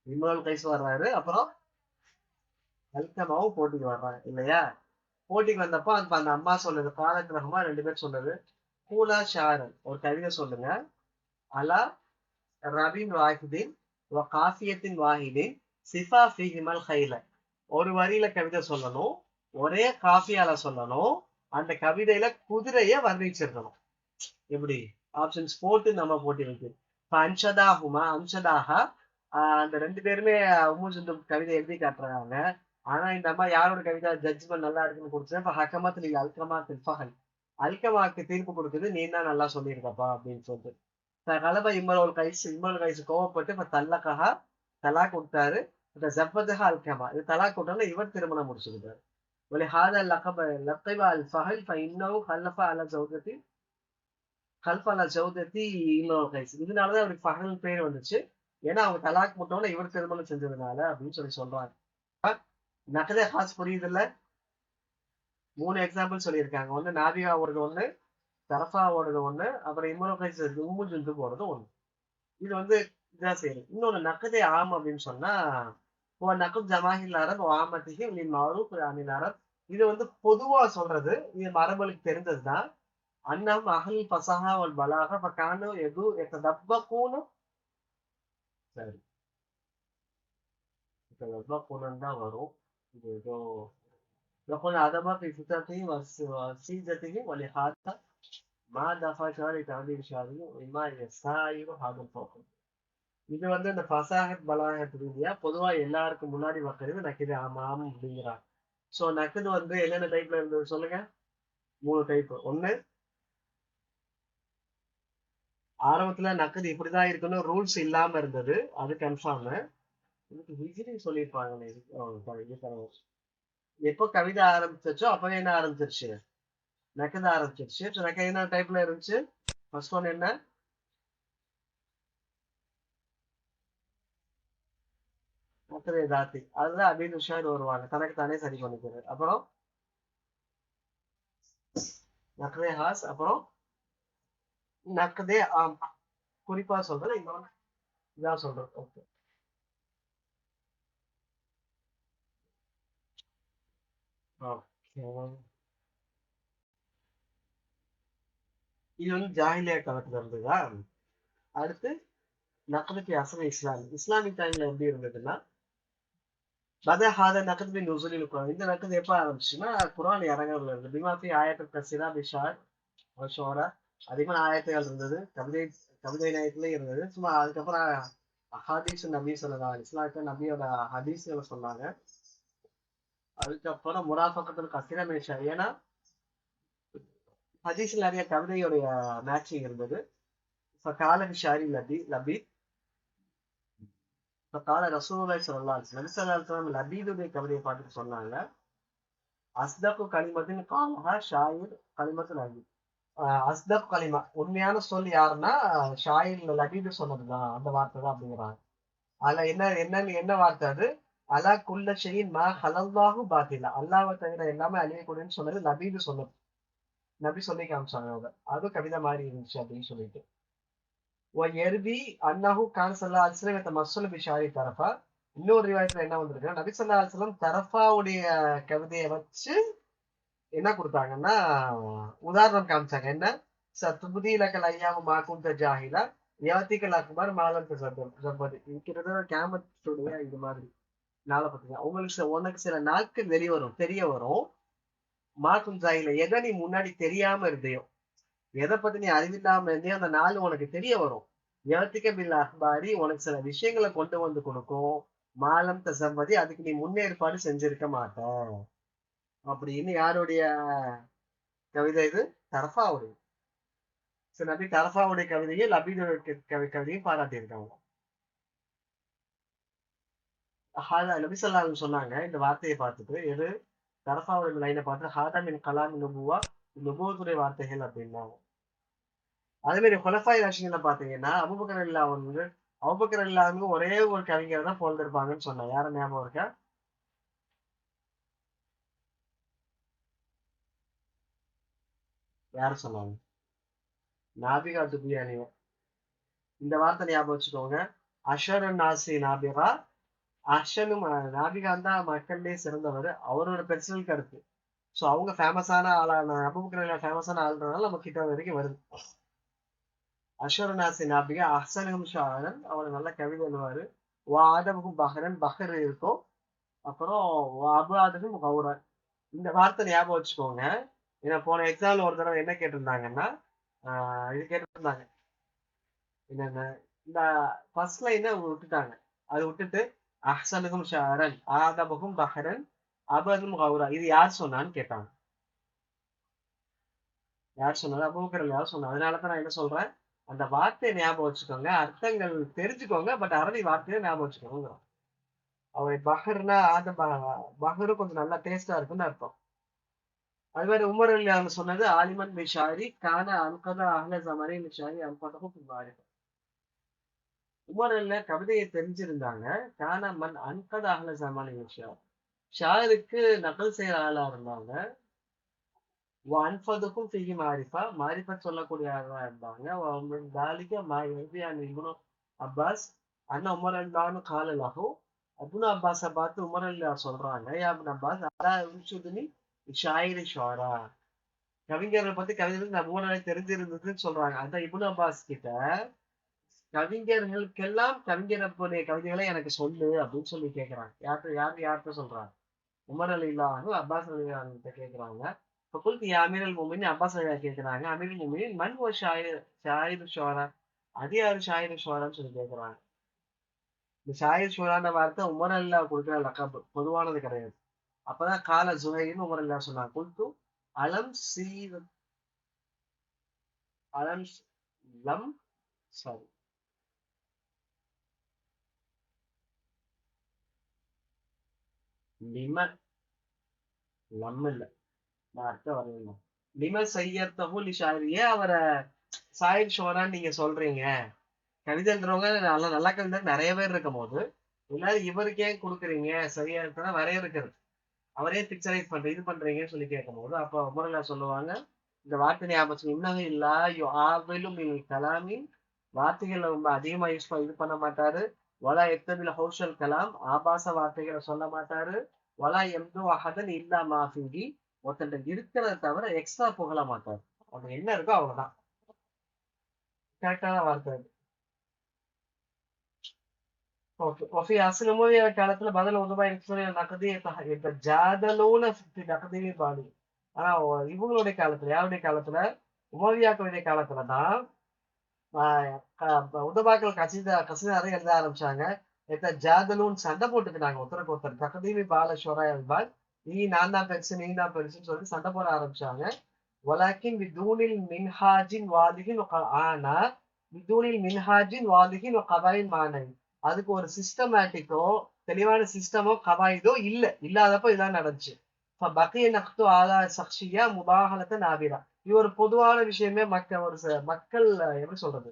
இம்ரான் கைஸ் வர்றாரு, அப்புறம் அல்கமாவும் போட்டிக்கு வர்றாங்க இல்லையா? போட்டிக்கு வந்தப்போ அந்த அம்மா சொல்லுது, காலத் ரஹ்மா 2 பேர் சொல்லுது, கூலா ஷாரன் ஒரு கவிதை சொல்லுங்க, அலா ரபின் வாஹிதின் காஃபியத்தின் வாஹிதின் சிஃபா ஃபீஹிமல் ஹைல. ஒரு வரியில கவிதை சொல்லணும், ஒரே காஃபியால சொல்லணும், அந்த கவிதையில குதிரைய வர்ணிச்சிருக்கணும். எப்படி? ஆப்ஷன்ஸ் போட்டு நம்ம போட்டி வைக்கணும். இப்ப அன்ஷதாஹுமா அன்ஷதாஹா, அந்த 2 பேருமே உம்முஜுந்து கவிதை எழுதி காட்டுறாங்க. ஆனா இந்த அம்மா யாரோட கவிதை ஜட்ஜ்மெண்ட் நல்லா இருக்குன்னு கொடுத்தேன். இப்ப ஹக்கமத் நீங்க அல்கமாத் ஃபஹல், அல்கமாக்கு தீர்ப்பு கொடுக்குது, நீ தான் நல்லா சொல்லியிருக்கப்பா அப்படின்னு சொல்லிட்டு. கலபா இம்மல் கைஸ் கோவப்பட்டு இப்ப தல்லகஹா, தலாக் கொடுத்தாரு. இப்ப ஜப்பதஹா அல்கமா, இது தலாக் கொடுத்தாலும் இவர் திருமணம் முடிச்சுக்கிட்டாரு. ولهذا لقب الفهل فإنه خلف على زوجته கல்பாலா ஜவுதத்தி இம்ரான் கைஸ். இதனாலதான் அவருக்கு ஃபஹல் பேர் வந்துச்சு. ஏன்னா அவங்க தலாக் முட்டோட இவர் திருமணம் செஞ்சதுனால அப்படின்னு சொல்லி சொல்றாங்க. நகதே ஹாஸ் புரியுதுல்ல? 3 எக்ஸாம்பிள் சொல்லியிருக்காங்க. ஒண்ணு நாபிகாவோடது ஒண்ணு, தரஃபாவோடது ஒண்ணு, அப்புறம் இம்ரான் கைஸ் உம்முஜுந்து போறது ஒண்ணு. இது இதான் செய்யுது. இன்னொன்னு நகதே ஆம் அப்படின்னு சொன்னா, நகம் ஜமாஹில் அரப் ஆமத்திகி மாரூப் அனில் அரப். இது பொதுவா சொல்றது, இது மரபுகளுக்கு தெரிஞ்சதுதான். அன்னஹும் அஹ்ல் ஃபஸஹா வல் பலாகா ஃபகானு யததப்பகூன. சரி, யததப்பகூனன்னு தான் வரும். இது ஏதோ يقول عدم في فتاته وسيدته ولهذا ما دفع شهر تعديل شهره وما يسائر هذا الفوق. இது இந்த ஃபசாஹத் பலாகத் ரீதியா பொதுவா எல்லாருக்கும் முன்னாடி வைக்கிறது நக்கிது ஆமாம் அப்படிங்கிறாங்க. சோ நக்குது என்னென்ன டைப்ல இருந்தது சொல்லுங்க? 3 டைப். ஒண்ணு, ஆரம்பத்துல நக்குது இப்படிதான் இருக்குன்னு ரூல்ஸ் இல்லாம இருந்தது, அது கன்ஃபார்ம். ஹிஜ்ரி சொல்லியிருப்பாங்க. எப்போ கவிதை ஆரம்பிச்சோ அப்பவே என்ன ஆரம்பிச்சிருச்சு? நக்கது ஆரம்பிச்சிருச்சு. நக்கது என்ன டைப்ல இருந்துச்சு? ஃபர்ஸ்ட் ஒன் என்ன? நக்கதே தாத்தி. அதுல அபீது உஷார் வருவாங்க, தனக்கு தானே சரி பண்ணிக்கிறது. அப்புறம் நக்கதே ஹாஸ், அப்புறம் நக்கதே ஆம். குறிப்பா சொல்றது இன்னொன்னு இதான் சொல்றது. Okay, okay. இது ஜாஹிலியா காலத்துல இருந்ததா? அடுத்து நக்கதுக்கு அசல் இஸ்லாமிக் டைம்ல எப்படி இருந்ததுன்னா, நக்கது நுசுலில் குரான். இந்த நக்கது எப்ப ஆரம்பிச்சுன்னா, குரான் இறங்குறதுல இருந்து. பிமாஃபி ஆயத்தில் கசிரா பிஷார் ஷோரா, அதிகமான ஆயத்துகள் இருந்தது. கவிதை நயத்திலே இருந்தது. சும்மா அதுக்கப்புறம் ஹதீஸ் நபி சொல்லலாம், இஸ்லாமிய நபியோட ஹதீஸ்களை சொன்னாங்க. அதுக்கப்புறம் முராஃபக்கத்தில் கசிரமேஷா, ஏன்னா ஹதீஸ்ல நிறைய கவிதையுடைய மேட்சிங் இருந்தது. கால ஷாரி லபி கால ரசூலுல்லாஹி ஸல்லல்லாஹு அலைஹி வஸல்லம் லபீதுடைய கவிதையை பார்த்துட்டு சொன்னாங்க, அஸ்தகு கலிமத்தின் காலஹா ஷாயிர் கலிமத்துல் அபீத். அஸ்தக் கலிமா, உண்மையான சொல் யாருன்னா ஷாயிர் லபீது சொன்னதுதான், அந்த வார்த்தை தான் அப்படிங்கிறாங்க. அதுல என்ன வார்த்தை அது? அலா குல்ல ஷைஇன் மா ஹலல்லாஹு பாத்திலா, அல்லாஹ்வை தவிர எல்லாமே அழியக்கூடியன்னு சொன்னது நபீது சொன்னது. நபி சொல்லி காமிச்சாங்க அவங்க. அது கவிதை மாதிரி இருந்துச்சு அப்படின்னு சொல்லிட்டு. எருதி அன்னஹு கான் ஸல்லல்லாஹு அலைஹி வஸல்லம் மஸ்ஸூல் பிஷாரி தரஃபா. இன்னொரு ரிவாயத்துல என்ன வந்திருக்கு, நபி ஸல்லல்லாஹு அலைஹி வஸல்லம் தரஃபாவுடைய கவிதையை வச்சு என்ன கொடுத்தாங்கன்னா உதாரணம் காமிச்சாங்க. என்ன? சத்துபுதீலக்கல் ஐயாம மாக்குந்த ஜாஹிலா யவத்திக்கல் அக்பர் மாலம் ஜப்பது. கிட்டத்தட்ட கேமத்துடைய இது மாதிரி நாளை பத்திங்க. உனக்கு சில நாட்கள் வெளிவரும், தெரிய வரும். மாக்கும் ஜாஹில, எதை நீ முன்னாடி தெரியாம இருந்தியோ, எதை பத்தி நீ அறிவில்லாம இருந்தியோ, அந்த நாள் உனக்கு தெரிய வரும். யவத்திக்க பில் அக்பாரி, உனக்கு சில விஷயங்களை கொண்டு கொடுக்கும். மாலம் தசம்பதி, அதுக்கு நீ முன்னேற்பாடு செஞ்சிருக்க மாட்ட. அப்படின்னு யாருடைய கவிதை இது? தரஃபாவுடைய. சரி, நபி தரஃபாவுடைய கவிதையை லபீதுடைய கவிதையும் பாராட்டியிருக்காங்க. நபி ஸல்லல்லாஹு அலைஹி வஸல்லம் சொன்னாங்க இந்த வார்த்தையை பார்த்துட்டு, எது? தரஃபாவுடைய லைனை பார்த்து ஹாதா மின் கலாம் நுபுவா, நுபுவத்துடைய வார்த்தைகள் அப்படின்னாங்க. அதே மாதிரி ஹுலஃபாய் ராஷிதீன்ல பாத்தீங்கன்னா, அபூபக்கர் ரலியல்லாஹு ஒரே ஒரு கவிஞரை தான் புகழ்ந்திருப்பாங்கன்னு சொன்னாங்க. யார ஞாபகம் இருக்கா? யார சொன்னாங்க? நாபிகா துபியானி. இந்த வார்த்தை ஞாபகம் வச்சுக்கோங்க. அஷரு நாசி நாபிகா, அஷனும் நாபிகான் தான் மக்கள்லயே சிறந்தவர். அவரோட பெர்சனல் கருத்து. ஸோ அவங்க ஃபேமஸான ஆளான அபூபக்கர் ஃபேமஸான ஆளுன்றதுனால நம்ம கிட்ட வரைக்கும் வருது. அஷரு நாசி நாபிகா அஹ்சனும் ஷாரன், அவர் நல்ல கவிதை எழுதுவாரு. வாதமுகும் பஹரன், பஹர் இருக்கும். அப்புறம் அபுராதுக்கும் கௌரன். இந்த வார்த்தை ஞாபகம் வச்சுக்கோங்க. ஏன்னா போன எக்ஸாம்ல ஒரு தடவை என்ன கேட்டிருந்தாங்கன்னா, இது கேட்டிருந்தாங்க என்னென்ன, இந்த ஃபர்ஸ்ட் லைனை விட்டுட்டாங்க. அது விட்டுட்டு அஹ்சனுக்கும் ஷாரன், ஆதமுகும் பஹரன், அபதும் கௌரா, இது யார் சொன்னான்னு கேட்டாங்க. யார் சொன்னது? அபூபக்கர் யார் சொன்னா? அதனாலதான் நான் என்ன சொல்றேன், அந்த வார்த்தையை ஞாபகம் வச்சுக்கோங்க, அர்த்தங்கள் தெரிஞ்சுக்கோங்க, பட் அரபி வார்த்தையை ஞாபகம் வச்சுக்கோங்க. அவை பஹர்னா பஹரு கொஞ்சம் நல்லா டேஸ்டா இருக்குன்னு அர்த்தம். அது மாதிரி உமர் அலி அவங்க சொன்னது ஆலிமன் பிஷாரி கான அல்கதா அஹ்ல ஜமானி பிஷாரி அல்கதஹு பில். உமர் அலில கவிதையை தெரிஞ்சிருந்தாங்க. கான மன் அன்கதா அஹ்ல ஜமானி பிஷார், ஷாருக்கு நகல் செய்யற ஆளா இருந்தாங்க. அன்ஃபதுக்கும் ஃபிஹி மாரிஃபா, மாரிஃபா சொல்லக்கூடிய ஆளா இருந்தாங்க. தாலிக்க மாயிபியான் இப்னு அப்பாஸ் அண்ணா உமர் அல்லான்னு கால லஹு, அப்னு அப்பாஸை பார்த்து உமர் அல்லா சொல்றாங்க, யா இப்னு அப்பாஸ் அலா உன்ஷுதுனி ஷாயிரி ஷுஅரா, கவிஞர்களை பத்தி கவிதைகள் நம்ம ஊரில் தெரிஞ்சிருந்ததுன்னு சொல்றாங்க. அதான் இப்னு அப்பாஸ் கிட்ட கவிஞர்களுக்கெல்லாம் கவிஞருடைய கவிதைகளை எனக்கு சொல்லு அப்படின்னு சொல்லி கேட்கிறாங்க. யார்கிட்ட சொல்றாங்க? உமர் அலில்லாஹு அப்பாஸ் அலிகிட்ட கேட்கிறாங்க. இப்போ குல்தி அமீர் அல் மோமின், அப்பாஸ் அலியா கேட்கிறாங்க, அமீர் அல் மோமின் மன் ஒரு ஷாயிர் ஷுவரா, அது யாரு ஷாயிர் ஷுவரான்னு சொல்லி கேட்கிறாங்க. இந்த ஷாயிர் ஷுவரான வார்த்தை உமர் அல்லா கொடுக்குற லக்கப், பொதுவானது கிடையாது. அப்பதான் கால ஜுஹைன்னு உமர் அல்லா சொன்னாங்க. குல்து அலம் சி அலம் லம் சாரி லிம லம் இல்ல, நான் அர்த்தம் வரல. லிம சையத்தஹு ஷாயிரியே, அவரை சாயிர் ஷோரான்னு நீங்க சொல்றீங்க. கவிதை எழுதுறவங்க நல்ல நல்ல கவிதை நிறைய பேர் இருக்கும் போது எல்லாரும் இவருக்கு ஏன் கொடுக்குறீங்க, சரியா இருக்கிற வரையறுக்கிறது, அவரே பிக்சரைஸ் பண்ற இது பண்றீங்கன்னு சொல்லி கேட்கும் போது அப்ப முறையில சொல்லுவாங்க, இந்த வார்த்தை ஞாபகம் இன்னும் இல்லா ஆவிலும் கலாமின், வார்த்தைகள் ரொம்ப அதிகமா இது பண்ண மாட்டாரு. வலா எத்தபில் ஹௌஷல் கலாம், ஆபாச வார்த்தைகளை சொல்ல மாட்டாரு. வலா எம்து அஹதன் இல்லா மாஃபிங்கி, ஒருத்தன் இருக்கிறத தவிர எக்ஸ்ட்ரா புகழ மாட்டாரு. அவங்க என்ன இருக்கோ அவ்வளவுதான். கரெக்டான வார்த்தை அது. ஓகே. وفي عصر الأموية காலத்துல பதில் உதவா நகதிய ஜாதலோன நகதிய பாடி. ஆனா இவங்களுடைய காலத்துல, யாருடைய காலத்துல? உமவியாக்களுடைய காலத்துலதான் உதவாக்கள் கசிதாரை எழுத ஆரம்பிச்சாங்க. ஜாதலூன் சண்டை போட்டுக்கிட்டாங்க ஒருத்தருக்கு ஒருத்தர். தகதீவி பால ஷோரா என்பால், நீ நான் தான் பெருசு நீ தான் பெருசுன்னு சொல்லி சண்டை போட ஆரம்பிச்சாங்க. வலாக்கின் விதூனில் மின்ஹாஜின் வாலிகின் ஆனா விதூனில் மின்ஹாஜின் வாலிகின் கபாயின் மானை, அதுக்கு ஒரு சிஸ்டமேட்டிக்கோ தெளிவான சிஸ்டமோ கவாயிதோ இல்ல, இல்லாதப்ப இதான் நடந்துச்சு. பக்கிய நக்து ஆதா சக்ஷியா முபாகலத்தை நாபிரா, இது ஒரு பொதுவான விஷயமே. மக்கள் எப்படி சொல்றது,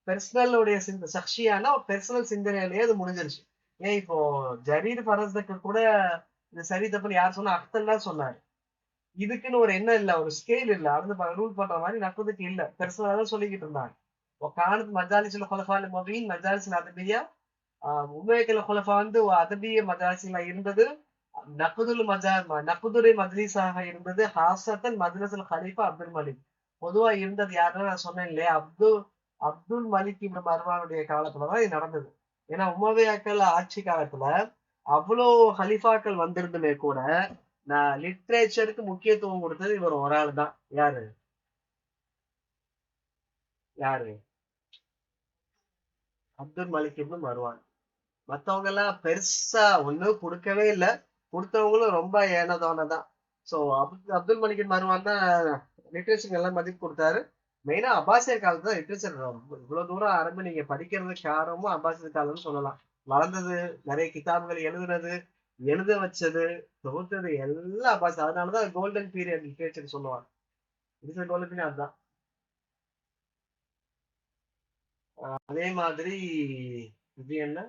பெர்சனலுடைய சக்ஷியானா பெர்சனல் சிந்தனையிலேயே அது முடிஞ்சிருச்சு. ஏன் இப்போ ஜரீர் பரஸ்துக்கு கூட இது சரி தப்புன்னு யார் சொன்னா? அக்தல் தான் சொன்னாரு. இதுக்குன்னு ஒரு என்ன இல்ல, ஒரு ஸ்கேல் இல்ல, அது ரூல் பண்ற மாதிரி நக்குதுக்கு இல்ல, பெர்சனலா தான் சொல்லிக்கிட்டு இருந்தாங்க. காலத்து மஜாலிஸ்ல கொலஃபால் மொபீன் மஜாலிஸ்ல அதபியா, உமேக்கல கொலஃபா வந்து அதபிய மஜாலிஸ்ல இருந்தது. நக்குதுரை மஜ்லிஸாக இருந்தது. ஹாசத்தன் மஜ்லிஸுல் ஹலீஃபா அப்துல் மலிக், பொதுவா இருந்தது யாருன்னு நான் சொன்னேன் இல்லையா, அப்துல் மலிக் இப்னு மர்வானுடைய காலத்துலதான் இது நடந்தது. ஏன்னா உமவியாக்கள் ஆட்சி காலத்துல அவ்வளோ ஹலிஃபாக்கள் வந்திருந்துமே கூட நான் லிட்ரேச்சருக்கு முக்கியத்துவம் கொடுத்தது இவர் ஒரு ஆள் தான். யாரு யாரு அப்துல் மலிக் இப்னு மர்வான். மத்தவங்க எல்லாம் பெருசா ஒண்ணும் கொடுக்கவே இல்லை, கொடுத்தவங்களும் ரொம்ப ஏனதோனதான். ஸோ அப்துல் மலிக் இப்னு மர்வான் தான் லிட்ரேச்சருக்கு எல்லாம் மதிப்பு கொடுத்தாரு. மெயினா அப்பாசியர் காலத்துல தான் லிட்ரேச்சர் இவ்வளவு தூரம் ஆரம்பி நீங்க படிக்கிறதுக்கு காரணமும் அப்பாசியர் காலம்னு சொல்லலாம். வளர்ந்தது, நிறைய கிதாபுகள் எழுதுனது, எழுத வச்சது, தொகுத்தது எல்லாம் அப்பாசியர். அதனாலதான் கோல்டன் பீரியட் லிட்ரேச்சர் சொல்லுவாங்க. இது கோல்டன் பீரியட் அதுதான். அதே மாதிரி இது என்ன,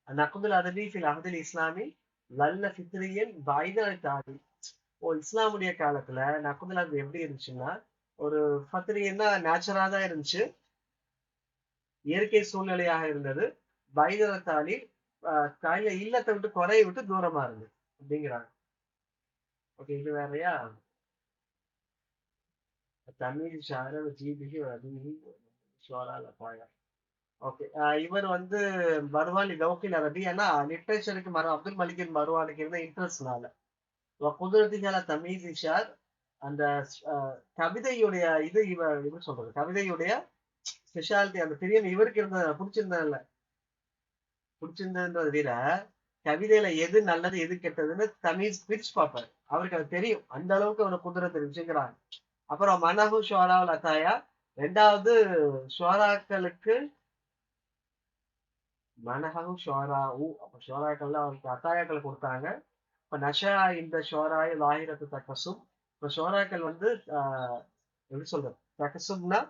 நக்குதுல் அதபி ஃபில் அஹதில் இஸ்லாமி லல்ல ஃபித்ரியன் பைதல் தாடி. ஓ, இஸ்லாமுடைய காலத்துல நக்குதுல் அது எப்படி இருந்துச்சுன்னா, ஒரு ஃபத்ரியன்னா நேச்சுரலா தான் இருந்துச்சு, இயற்கை சூழ்நிலையாக இருந்தது. பைதரத்தாலி கையில இல்லத்தை விட்டு குறைய விட்டு தூரமா இருந்து அப்படிங்கிறாங்க. ஓகே, இது வேறையா? தமிழ் ஷார ஜீபிகி வதிஹி ஷுவரால் அபாயா. ஓகே, இவர் வந்து மருவாலி லௌகில் அரபி. ஏன்னா லிட்ரேச்சருக்கு அப்துல் மலிக்கின் மருவாலிக்கு இருந்த இன்ட்ரெஸ்ட்னால குதிரத்திகால தமிழ் ஷார் அந்த கவிதையுடைய இது இது சொல்றது கவிதையுடைய ஸ்பெஷாலிட்டி அந்த தெரியும் இவருக்கு இருந்த பிடிச்சிருந்ததை விட கவிதையில எது நல்லது எது கெட்டதுன்னு தமிழ் பிரிச்சு பார்ப்பாரு. அவருக்கு அது தெரியும், அந்த அளவுக்கு அவனை குதிரை தெரிஞ்சுக்கிறாங்க. அப்புறம் மனஹு ஷோராவில் அத்தாயா, ரெண்டாவது ஷோராக்களுக்கு மனஹு ஷோரா அப்ப ஷோராக்கள்ல அவருக்கு அத்தாயாக்களை கொடுத்தாங்க. இப்ப நஷா இந்த ஷோராய் லாகிரத்து தக்கசும். இப்ப ஷோராக்கள் வந்து எப்படி சொல்றது, தக்கசும்னா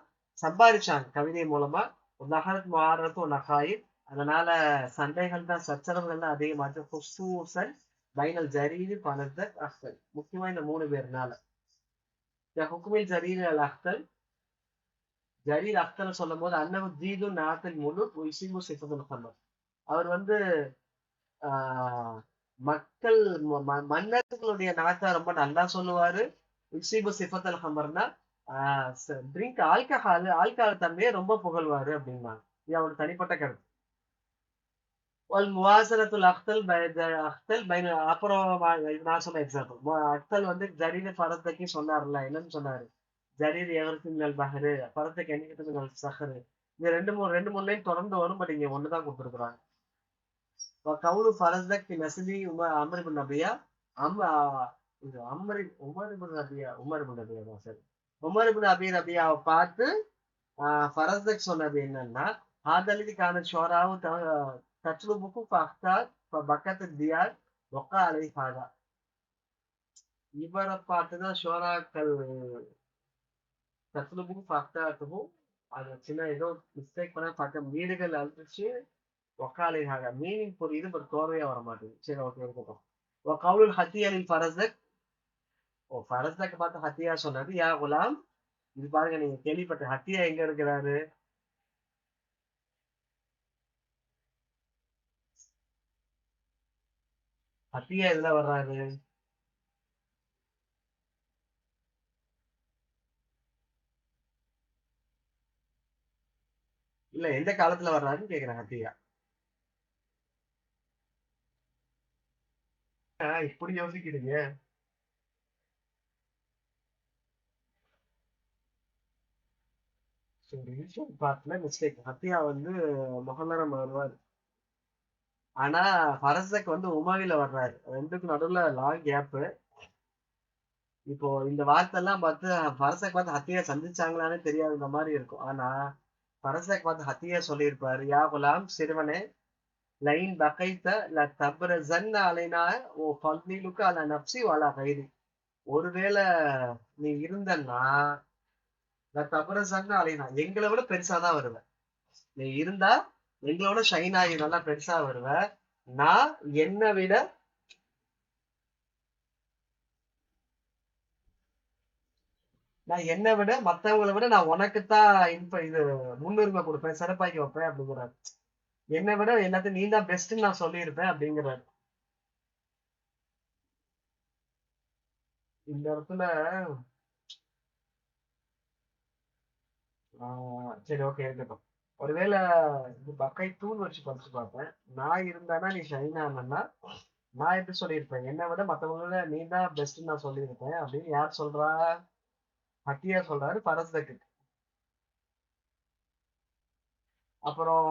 சம்பாதிச்சாங்க கவிதை மூலமா. நகரத் மாறத்தும் நகாயின், அதனால சண்டைகள் தான் சச்சரவுகள் தான் அதிகமாச்சு. ஹுசூசன் பைனல் ஜரீது பனத அஹ்தல், முக்கியமா இந்த 3 பேர்னால. ஹுக்குமில் ஜரீர் அல் அஹ்தல், ஜரீர் அஹ்தல் சொல்லும் போது அன்னவு ஜீது நாத்தில் முழு இசிமு சிஃபதுல் ஹமர். அவர் வந்து மக்கள் மன்னர்களுடைய நாட்டை ரொம்ப நல்லா சொல்லுவாரு. இசிபு சிஃபத்துல் ஹமர்னா ட்ரிங்க் ஆல்கஹால் தன்மையை ரொம்ப புகழ்வாரு அப்படின்னாங்க. இது அவரோட தனிப்பட்ட கருத்து. முவாசனத்துல் அஹ்தல் அஹ்தல் பைன. அப்புறம் நான் சொன்ன எக்ஸாம்பிள் அஹ்தல் வந்து ஜரீர் பரத்தைக்கு சொன்னார்ல, என்னன்னு சொன்னாரு, ஜரீர் எவருக்கு பஹரு பரத்துக்கு என்னைக்கு சஹரு. இது ரெண்டு மூணு லைன் தொடர்ந்து வரும், பட் இங்க ஒண்ணுதான் கொடுத்துருக்குறாங்க. கவுலு ஃபரஸ்தக் நஸ்லி அமர் இப்னு ரபியா இது உமர் இப்னு ரபியா தான் சரி. உமர் இப்னு அபி ரபியாவை பார்த்து ஃபரஸ்தக் சொன்னது என்னன்னா, ஆதலிதி கான ஷோராவு தத்லுபுக்கு ஃபஹ்தார் பக்கத்து தியார் ஒக்கா அலை ஹாதா. இவரை பார்த்துதான் ஷோராக்கள் தத்லுபுக்கு ஃபஹ்தாத்துக்கும் அது சின்ன ஏதோ மிஸ்டேக் பண்ண பார்க்க வீடுகள் அழிச்சு ஒக்காலையாக மீனிங் புரியுது, பட் தோர்வையா வர மாட்டேங்குது. சரி, ஓகே இருக்கட்டும். கவுலுல் ஹத்தியாலில் ஃபரஸ்தக். ஃபரஸ்தக் பார்த்து ஹத்தியா சொன்னது யா குலாம். இது பாருங்க, நீங்க கேள்விப்பட்ட ஹத்தியா எங்க இருக்கிறாரு? ஹத்தியா எதுல வர்றாரு? இல்ல, எந்த காலத்துல வர்றாருன்னு கேக்குறேன் ஹத்தியா. இப்படி யோசிக்கிறீங்க. பார்ட்ல மிஸ்டேக். ஹத்தியா வந்து முகல்லரம் வருவாரு. ஆனா ஃபரஸ்தக் வந்து உமாவில வர்றாரு. ரெண்டுக்கும் நடுவுல லாங் கேப். இப்போ இந்த வார்த்தை எல்லாம் பார்த்து ஃபரஸ்தக் பார்த்து ஹத்தியா சந்திச்சாங்களான்னு தெரியாது, இந்த மாதிரி இருக்கும். ஆனா ஃபரஸ்தக் பார்த்து ஹத்தியா சொல்லியிருப்பாரு, யா குலாம் சிறுவனே, லைன் பகைத்த ல தப்ரஸன் அலைனா ஓ ஃபல்லிலுக்கு அல நப்சி வலா கைரி. ஒருவேளை நீ இருந்தன்னா ல தப்ரஸன் அலைனா, எங்களை விட பெருசாதான் வருவேன். நீ இருந்தா எங்களோட ஷைன் ஆகி நல்லா பெருசா வருவ. நான் என்னை விட மத்தவங்களை விட நான் உனக்குத்தான் இது முன்னுரிமை கொடுப்பேன், சிறப்பாக்கி வைப்பேன் அப்படிங்கிறாரு. என்னை விட எல்லாத்தையும் நீ தான் பெஸ்ட்ன்னு நான் சொல்லியிருப்பேன் அப்படிங்கிறாரு. இந்த இடத்துல சரி, ஓகே இருக்கட்டும். ஒருவேளை இது பக்கை தூள் வச்சு படிச்சு பார்ப்பேன். நான் இருந்தானா நீ ஷைன் ஆனா நான் எப்படி சொல்லியிருப்பேன், என்னை விட மற்றவங்கள நீ தான் பெஸ்ட்ன்னு நான் சொல்லியிருப்பேன் அப்படின்னு யார் சொல்றா? ஹத்தியா சொல்றாரு பரஸ்தக்கு. அப்புறம்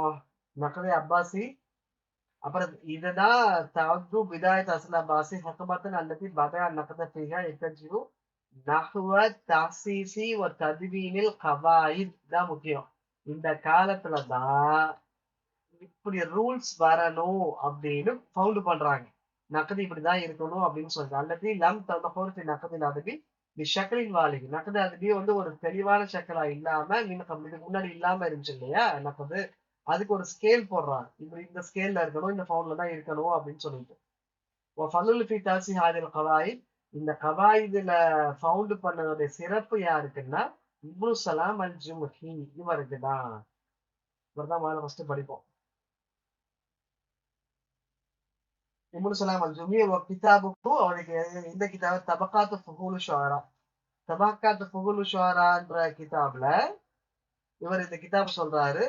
நக்கதே அப்பாசி. அப்புறம் இதுதான் தவ்து பிதாயத் அஸ்ல் அப்பாசி ஹக்கபத்தன் அல்லது பதா நக்கத ஃபிஹா இத்தஜிரு நஹ்வ தஸீசி வ தத்வீனில் கவாயித் தான் முக்கியம். இந்த காலத்துல தான் இப்படி ரூல்ஸ் வரணும் அப்படின்னு ஃபவுண்ட் பண்றாங்க. நக்கது இப்படிதான் இருக்கணும் அப்படின்னு சொல்றாங்க. அல்லது லம் ததஹுர் நக்கதில் அதுபி ஷக்கலின் வாலிகி. நக்கது அதுபி வந்து ஒரு தெளிவான ஷக்கலா இல்லாம இதுக்கு முன்னாடி இல்லாம இருந்துச்சு இல்லையா நக்கது, அதுக்கு ஒரு ஸ்கேல் போடுறாங்க. இப்படி இந்த ஸ்கேல்ல இருக்கணும், இந்த ஃபவுண்ட்ல தான் இருக்கணும் அப்படின்னு சொல்லிட்டு. ஃபலுல் ஃபி தஸி ஹாதில் கவாயித். இந்த கவாயிதுல ஃபவுண்ட் பண்ணதுடைய சிறப்பு யாருக்குன்னா இப்னு சலாம் அல் ஜும்ஹி, இவருக்கு தான். இவர் தான் முதல்ல ஃபர்ஸ்ட் படிப்போம். இப்னு சலாம் அல்-ஜுமி கிதாபுக்கு அவருக்கு இந்த கிதாப் தபக்காத்து ஃபுஹூலு ஷுஅரா. தபக்காத்து ஃபுஹூலு ஷுஅரான்ற கிதாப்ல இவர் இந்த கிதாப் சொல்றாரு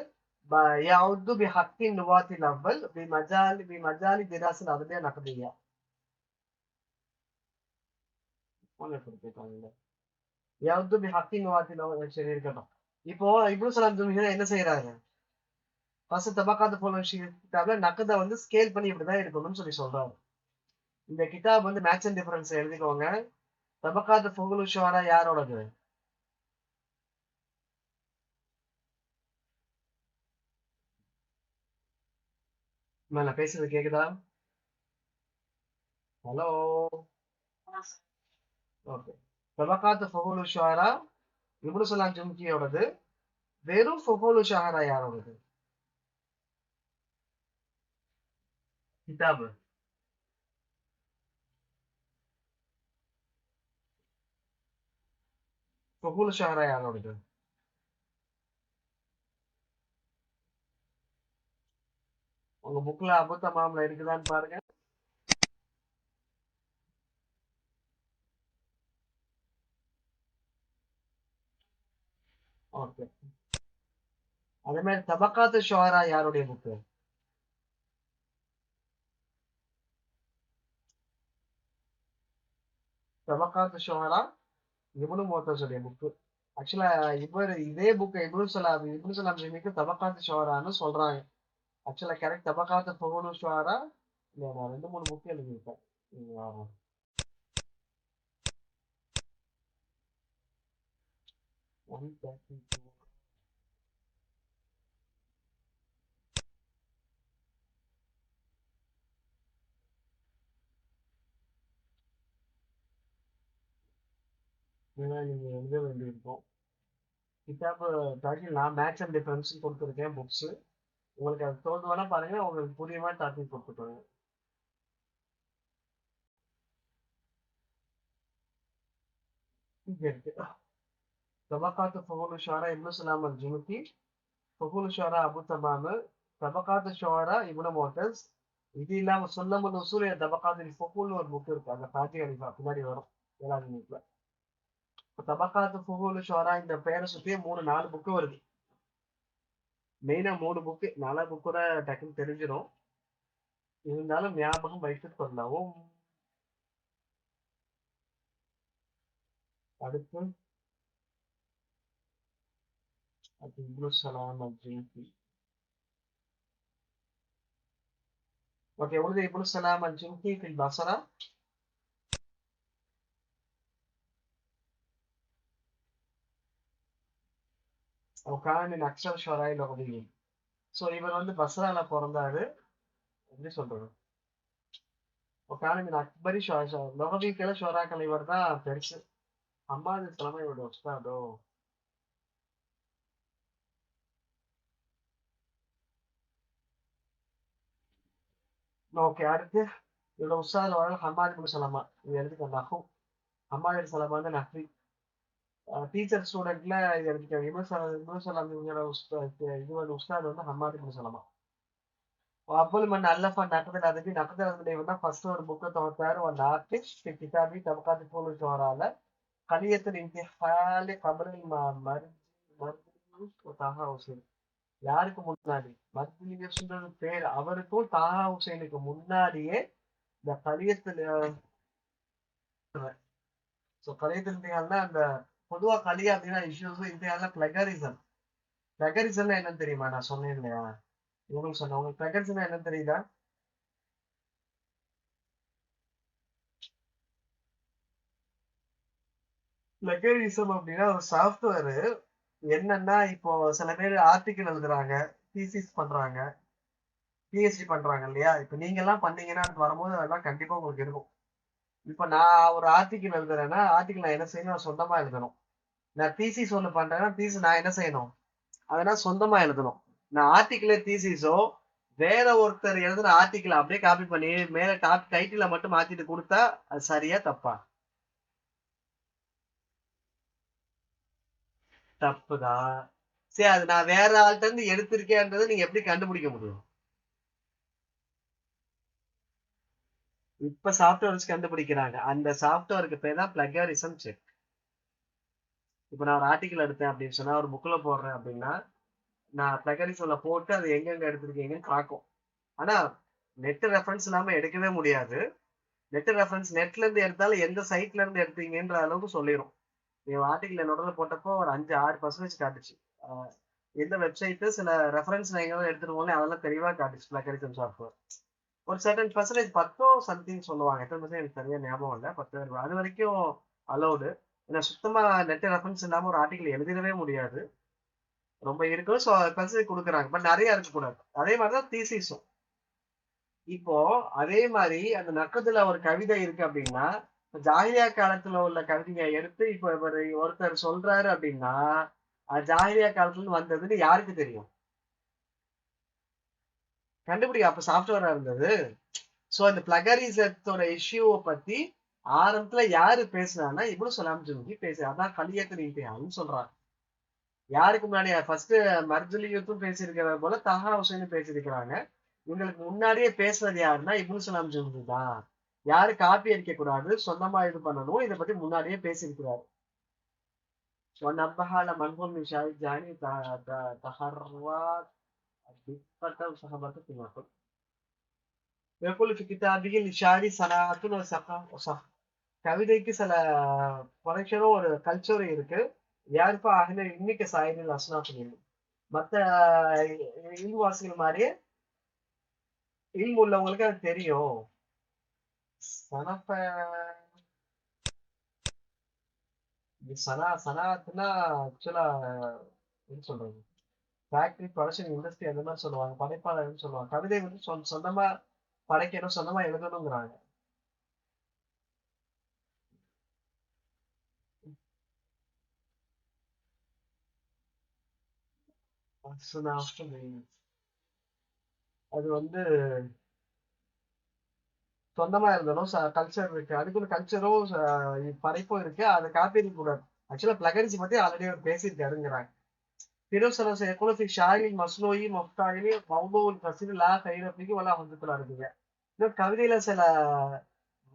யஅுது பிஹக்கின் நுவாத்தில் அவ்வல் பிமஜாலி திராஸில் அரபியா நக்தியா. யஅுது பிஹக்கின் நுவாத்தில் அவ்வல். சரி இருக்கட்டும். இப்போ இப்னு சலாம் ஜுமி என்ன செய்யறாரு? ஃபர்ஸ்ட் தபக்காத்து ஃபுஹூலு கிதாப்ல நக்த வந்து ஸ்கேல் பண்ணி இப்படிதான் இருக்கணும்னு சொல்றாரு. இந்த கிதாப் வந்து மேட்ச் அண்ட் டிஃபரன்ஸ் எழுதிக்கோங்க. தபக்காத்து ஃபுஹூலு ஷுஅரா யாரோடது? நான் பேசுறது கேக்குதா? ஹலோ. ஓகே. தபக்காத்து ஃபுஹூலு ஷுஅரா இப்னு சலாம் ஜும்கியோடது. வெறும் ஃபுஹூலு ஷுஅரா யாரோடது? கிதாப் ஃபுஹூலு ஷுஅரா யாரோடது? உங்க புக்ல அபு தமாம்ல இருக்குதான்னு பாருங்க. ஓகே. அதே மாதிரி தபக்காத்து ஷுஅரா யாருடைய புக்கு? தபக்காத்து ஷுஅரா இப்னு முஅத்தஸுடைய புக்கு. ஆக்சுவலா இதே புக் இப்னு சலாம் ஜுமிக்கு தபக்காத்து ஷுஅரான்னு சொல்றாங்க. ஆக்சுவலா கரெக்ட் தபக்காத்து ஃபுஹூலு ஷுஅரா. இல்ல, நான் 2 3 புக் எழுதியிருப்பேன். நீங்க 132 நீங்க எழுத வேண்டியிருக்கும். கிதாப் டாக்கில் நான் மேட்ச் அண்ட் டிஃபரன்ஸ் கொடுத்துருக்கேன் புக்ஸ். உங்களுக்கு அது தோல்வானா பாருங்க, உங்களுக்கு புரியுமா டாபிக் கொடுத்துருக்காங்க. இங்க இருக்கு. தபக்காத்து ஃபுஹூலு ஷுஅரா இப்னு சலாம் அல்-ஜுமுகி, ஃபுஹூலு ஷுஅரா அபு தமாம், தபக்காத்து ஷுஅரா இப்னு முஅத்தஸ். இது இல்லாம சுல்லமுல் உஸூல் இலா தபக்காத்தில் ஃபுஹூல்னு ஒரு புக் இருக்கு. அந்த ஃபாத்தி அலிஃபா பின்னாடி வரும் 7வது புக்ல. தபக்காத்து ஃபுஹூலு ஷுஅரா இந்த பேரை சுத்தியே 4 புக்கு வருது. மெயினா 3 புக்கு. 4 புக் கூட டக்குன்னு தெரிஞ்சிடும். இருந்தாலும் ஞாபகம் வைத்துக் கொள்ளவும். அடுத்து இப்னு சலாம் அல்-ஜுமுகி. ஓகே. ولد ابن سلام الجمحي في البصرة. وكان من أكثر شعراء اللغويين. ஸோ இவர் வந்து பஸ்ரால பிறந்தாரு. எப்படி சொல்றது? وكان من أكبر லொகவிக்கல ஷோராக்கள் இவர் தான் பெருசு. ஹம்மாது சலமா இவரோட உஸ்தாதோ. ஓகே. அடுத்து இவரோட உஸ்தாத் ஹம்மாது இப்னு சலமா. இது எழுதிக்க நஹு. ஹம்மாது சலமா வந்து நஹ்வி. டீச்சர் ஸ்டூடெண்ட்ல எழுதிக்க இப்னு சலாம் இவங்களோட இது வந்து உஸ்தாத் வந்து ஹம்மாது இப்னு சலமா. وأول من ألف نقد الأدبي نقد الأدبي ده فصل البوك توتر وناقش في كتابه طبقات الفنون الشعراء قضية الانتحال قبل மர்ஜிலியூஸ் தாஹா ஹுசைன். யாருக்கு முன்னாடி? மர்ஜிலியூஸ்ன்றது பேர். அவருக்கும் தாஹா ஹுசைனுக்கு முன்னாடியே இந்த கலியத்தில் கலியத்தில் இந்தியால அந்த பொதுவா கலியா அப்படின்னா இஷ்யூஸ் இந்தியால பிளகரிசம் என்னன்னு தெரியுமா? நான் சொன்னேன் இல்லையா? உங்களுக்கு சொன்னேன். உங்களுக்கு பிளகரிசம் என்னன்னு தெரியுதா? பிளகரிசம் அப்படின்னா ஒரு சாஃப்ட்வேர். என்னன்னா இப்போ சில பேர் ஆர்டிக்கல் எழுதுறாங்க, தீசிஸ் பண்றாங்க, பிஹெச்டி பண்றாங்க இல்லையா? இப்ப நீங்க எல்லாம் பண்ணீங்கன்னா அது வரும்போது அதெல்லாம் கண்டிப்பா உங்களுக்கு இருக்கும். இப்ப நான் ஒரு ஆர்டிக்கல் எழுதுறேன்னா ஆர்டிக்கல் நான் என்ன செய்யணும்? நான் சொந்தமா எழுதணும். நான் தீசிஸ் ஒண்ணு பண்றேன்னா தீசிஸ் நான் என்ன செய்யணும்? அதெல்லாம் சொந்தமா எழுதணும். நான் ஆர்டிக்கல தீசிஸோ வேற ஒருத்தர் எழுதுன ஆர்டிக்கல் அப்படியே காப்பி பண்ணி மேல டாப் டைட்டில மட்டும் மாத்திட்டு கொடுத்தா அது சரியா தப்பா? தப்புதான். சரி, அது நான் வேற ஆள்கிட்ட இருந்து எடுத்திருக்கேன்றதை நீங்க எப்படி கண்டுபிடிக்க முடியும்? இப்ப சாஃப்ட்வேர் வச்சு கண்டுபிடிக்கிறாங்க. அந்த சாஃப்ட்வேருக்கு பேர் தான் பிளகரிசம் செக். இப்ப நான் ஒரு ஆர்டிக்கல் எடுத்தேன் அப்படின்னு சொன்னா, ஒரு புக்ல போடுறேன் அப்படின்னா, நான் பிளகரிசம்ல போட்டு அது எங்கெங்க எடுத்திருக்கீங்கன்னு பார்க்கும். ஆனா நெட் ரெஃபரன்ஸ் இல்லாம எடுக்கவே முடியாது. நெட் ரெஃபரன்ஸ் நெட்ல இருந்து எடுத்தாலும் எந்த சைட்ல இருந்து எடுத்தீங்கன்ற அளவுக்கு சொல்லிடும். நீங்க ஆர்டிக்கல் என்னோட போட்டப்போ ஒரு 5-6% காட்டுச்சு. எந்த வெப்சைட்டு சில ரெஃபரன்ஸ் நான் எங்க எடுத்துட்டு போனேன் அதெல்லாம் தெளிவா காட்டுச்சு பிளகரிசம் சாஃப்ட்வேர். ஒரு சர்டன் பர்சன்டேஜ் 10 சம்திங் சொல்லுவாங்க. எத்தனை பர்சன்ட் எனக்கு சரியா ஞாபகம் இல்லை. 10 அது வரைக்கும் அலௌடு. ஏன்னா சுத்தமா நெட் ரெஃபரன்ஸ் இல்லாம ஒரு ஆர்டிக்கல் எழுதிடவே முடியாது. ரொம்ப இருக்கும். ஸோ பர்சன்டேஜ் கொடுக்குறாங்க. பட் நிறைய இருக்கக்கூடாது. அதே மாதிரிதான் தீசிஸும். இப்போ அதே மாதிரி அந்த நக்கத்துல ஒரு கவிதை இருக்கு அப்படின்னா, ஜாகிலியா காலத்துல உள்ள கவிதையை எடுத்து இப்ப ஒருத்தர் சொல்றாரு அப்படின்னா, அது ஜாகிலியா காலத்துல இருந்து வந்ததுன்னு யாருக்கு தெரியும்? கண்டுபிடிக்க அப்ப சாஃப்ட்வேரா இருந்தது. சோ இந்த பிளகரிசத்தோட இஷ்யூவை பத்தி ஆரம்பத்துல யாரு பேசுனான்னா இப்னு சலாம் ஜுன்கி பேசு. அதான் கலியத்து இம்திஹான்னு சொல்றாங்க. யாருக்கு முன்னாடி ஃபர்ஸ்ட் மர்ஜுலியத்தும் பேசியிருக்கிற போல தஹா ஹுசைனும் பேசியிருக்கிறாங்க. இவங்களுக்கு முன்னாடியே பேசுறது யாருன்னா இப்னு சலாம் ஜுன்கி தான். யாரு காப்பி அடிக்க கூடாது, சொந்தமா இது பண்ணணும், இதை பத்தி முன்னாடியே பேசியிருக்கிறாரு. ونبه على منهول من شاهد جاني تحرى دقة وصحبة في النقل. ويقول في كتابه للشاعر صناعة وثقافة. கவிதைக்கு சில ப்ரொடக்ஷனும் ஒரு கல்ச்சரும் இருக்கு. யாருப்பா ஆகின இன்னைக்கு சாயிரில் அஸ்னாஃபில் மற்ற இல்வாசிகள் மாதிரியே இல்மு உள்ளவங்களுக்கு அது தெரியும். சனப்ப சனாத்துனா ஆக்சுவலா என்ன சொல்றது, ஃபேக்டரி ப்ரொடக்ஷன் இண்டஸ்ட்ரி அந்த மாதிரி சொல்லுவாங்க. படைப்பாளர்னு சொல்லுவாங்க. கவிதை வந்து சொந்தமா படைக்கணும், சொந்தமா எழுதணுங்கிறாங்க. அது வந்து சொந்தமா இருந்தனும் கல்ச்சர் இருக்கு. அதுக்குள்ள கல்ச்சரும் படைப்பும் இருக்கு. அதை காப்பி கூடாது. ஆக்சுவலா பிளகரிசி பத்தி ஆல்ரெடி அவர் பேசியிருக்காருங்கிறாங்க. பிரோசலச يقول في الشعر المصنوعي مفتعل موضوع القصير لا خير فيه ولا حجة இருக்குங்க. இன்னும் கவிதையில சில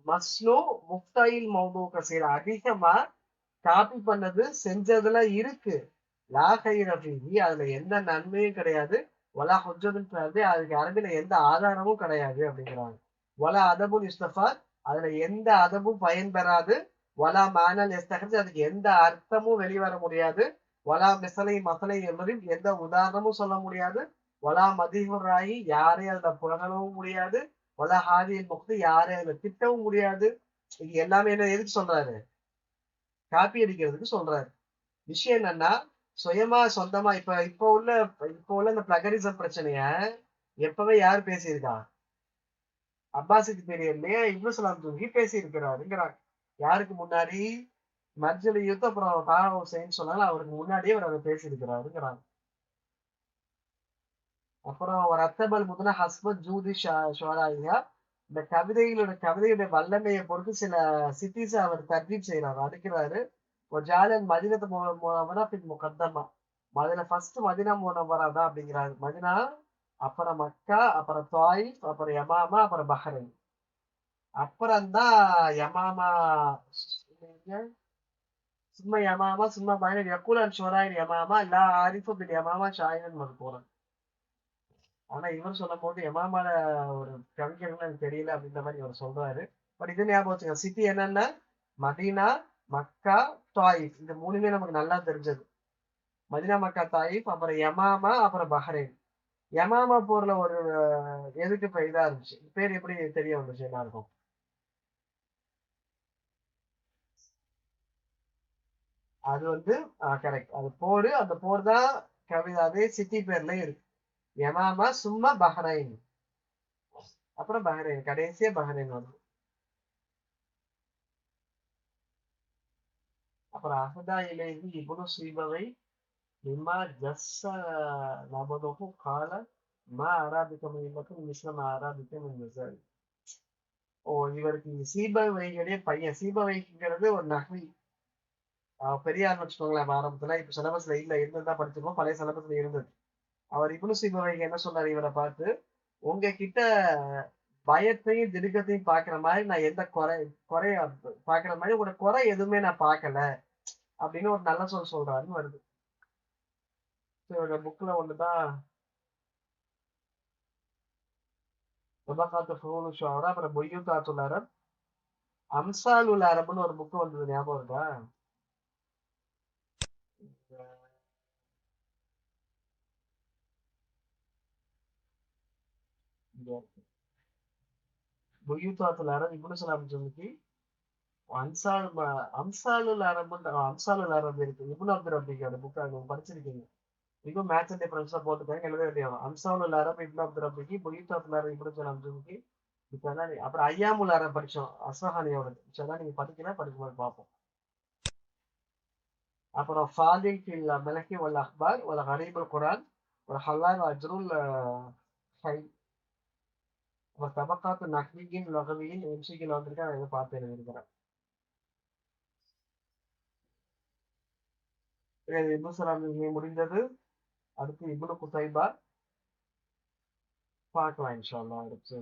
மஸ்னு முஃப்தாயில் மௌது கசீர் அதிகமா காப்பி பண்ணது செஞ்சதுல இருக்கு. லா கைர ஃபீஹி அதுல எந்த நன்மையும் கிடையாது. வலா ஹுஜ்ஜத்துன் அதுக்கு அரபில எந்த ஆதாரமும் கிடையாது அப்படிங்கிறாங்க. வலா அதபுல் இஸ்தஃபாத் அதுல எந்த அதபும் பயன்பெறாது. வலா மானல் எஸ்தகஜ் அதுக்கு எந்த அர்த்தமும் வெளிவர முடியாது. வலா மசலை என்பதில் எந்த உதாரணமும் சொல்ல முடியாது. வலா மதிஹுர் ராயி யாரையும் அதுல புகழவும் முடியாது. வலா ஹாதியில் முக்து யாரையும் அதுல திட்டவும் முடியாது. இது எல்லாமே என்ன எதுக்கு சொல்றாரு? காப்பி அடிக்கிறதுக்கு சொல்றாரு. விஷயம் என்னன்னா சுயமா சொந்தமா இப்ப உள்ள இந்த பிளகரிசம் பிரச்சனைய எப்பவே யாரு பேசியிருக்கா? அப்பாசித் பீரியட்லயே இப்னு சலாம் தூங்கி பேசி இருக்கிறாருங்கிறாங்க. யாருக்கு முன்னாடி? மர்ஜலி யுத்தம் அப்புறம் தாரா ஹுசைன் சொன்னாலும் அவருக்கு முன்னாடியே அவர் அதை பேசி இருக்கிறாருங்கிறாங்க. அப்புறம் ஒரு அத்தபல் முதன ஹஸ்பத் ஜூதி ஷோராயியா இந்த கவிதையுடைய வல்லமையை பொறுத்து சில சிட்டிஸ் அவர் தர்ஜீப் செய்யறாரு, அடுக்கிறாரு. ஒரு ஜாலியன் மதினத்தை முகத்தமா மதுல ஃபர்ஸ்ட் மதினா முனவரா தான் அப்படிங்கிறாரு. மதினா, அப்புறம் மக்கா, அப்புறம் தாயிஃப், அப்புறம் யமாமா, அப்புறம் பஹ்ரைன். அப்புறம் தான் யமாமா சும்மா யமாமா சும்மா பயணம் யக்குலன் ஷோராயின் யமாமா லா ஆரிஃபு பின் யமாமா ஷாயினன் மதுபூரன். ஆனா இவர் சொல்லும் போது யமாமால ஒரு கவிஞர்கள் எனக்கு தெரியல அப்படின்ற மாதிரி இவர் சொல்றாரு. பட் இது ஞாபகம் வச்சுக்க, சிட்டி என்னன்னா மதீனா, மக்கா, தாயிஃப். இந்த மூணுமே நமக்கு நல்லா தெரிஞ்சது. மதினா, மக்கா, தாயிஃப், அப்புறம் யமாமா, அப்புறம் பஹ்ரைன். யமாமா போர்ல ஒரு எதுக்கு இப்ப இதா இருந்துச்சு, பேர் எப்படி தெரிய வந்துச்சு எல்லாருக்கும்? அது வந்து கரெக்ட். அது போரு, அந்த போர் தான் கவிதை. அதே சிட்டி பேர்ல இருக்கு. யமாமா சும்மா பஹ்ரைன், அப்புறம் பஹ்ரைன், கடைசியா பஹ்ரைன் வருது. அப்புறம் அஹதா இலைஹி இப்னு சீபவை மிம்மா ஜஸ்ஸ நபதுஹு கால மா அராபிக்க மில்லத்தும் மிஸ்ல மா அராபிக்க மின் மிஸ்ஸால். ஓ, இவருக்கு சீபவைகளுடைய பையன். சீபவைங்கிறது ஒரு நகரி பெரியார்னு வச்சுக்கோங்களேன். ஆரம்பத்துல இப்ப சிலபஸ்ல இல்ல, இருந்ததுதான் படிச்சிருக்கோம். பழைய சிலபஸ்ல இருந்தது. அவர் இப்னு சீபவைக்கு என்ன சொன்னார் இவரை பார்த்து? உங்ககிட்ட பயத்தையும் திடுக்கத்தையும் பாக்குற மாதிரி நான் எந்த குறைய பாக்குற மாதிரி ஒரு குறை எதுவுமே நான் பார்க்கல அப்படின்னு ஒரு நல்ல சொல்றாருன்னு வருது. புக்ல ஒண்ணுதான் طبقات فنون الشعراء. அப்புறம் பொய்யுத்தாத்துல் அரப், அம்சாலுல் அரபுன்னு ஒரு புக் வந்தது, ஞாபகம் இருக்கா? பொய்யுத்தாத்துல் அரப் இப்னு சலாம் ஜும்கி, அம்சால் அம்சாலுல் அரபு, அம்சாலுல் அரபு இருக்கு, இப்னு அப்துல் ரப்பியோட புக். அது படிச்சிருக்கீங்க? இதுவும் மேட்ச் அண்ட் டிஃபரன்ஸா போட்டுக்காங்க, எழுத வேண்டியவன். அம்சாலுல் அரபு இப்னு அப்துல் ரப்பிக்கு, பொய்யுத்தாத்துல் அரபு இப்னு சலாம் ஜும்கி. இப்பதான் அப்புறம் ஐயாமுல் அரப் படிச்சோம், அஸ்ஃபஹானியோட. இப்பதான் நீங்க படிக்கலாம், படிக்கும்போது பார்ப்போம். அப்புறம் ஃபாதில் ஃபில் மலகி வல் அக்பார் வல் கரீபுல் குரான் வல் ஹல்லால் அஜ்ருல் ஹை. அப்புறம் தபக்காத்து நஹ்வியின் லகவியின் எம்சிக்கில் வந்திருக்கேன், அதை பார்த்து எழுதியிருக்கிறேன். இப்னு சலாம் முடிந்தது. அடுத்து இப்னு குதைபா பார்க்கலாம் இன்ஷா அல்லாஹ் அடுத்து.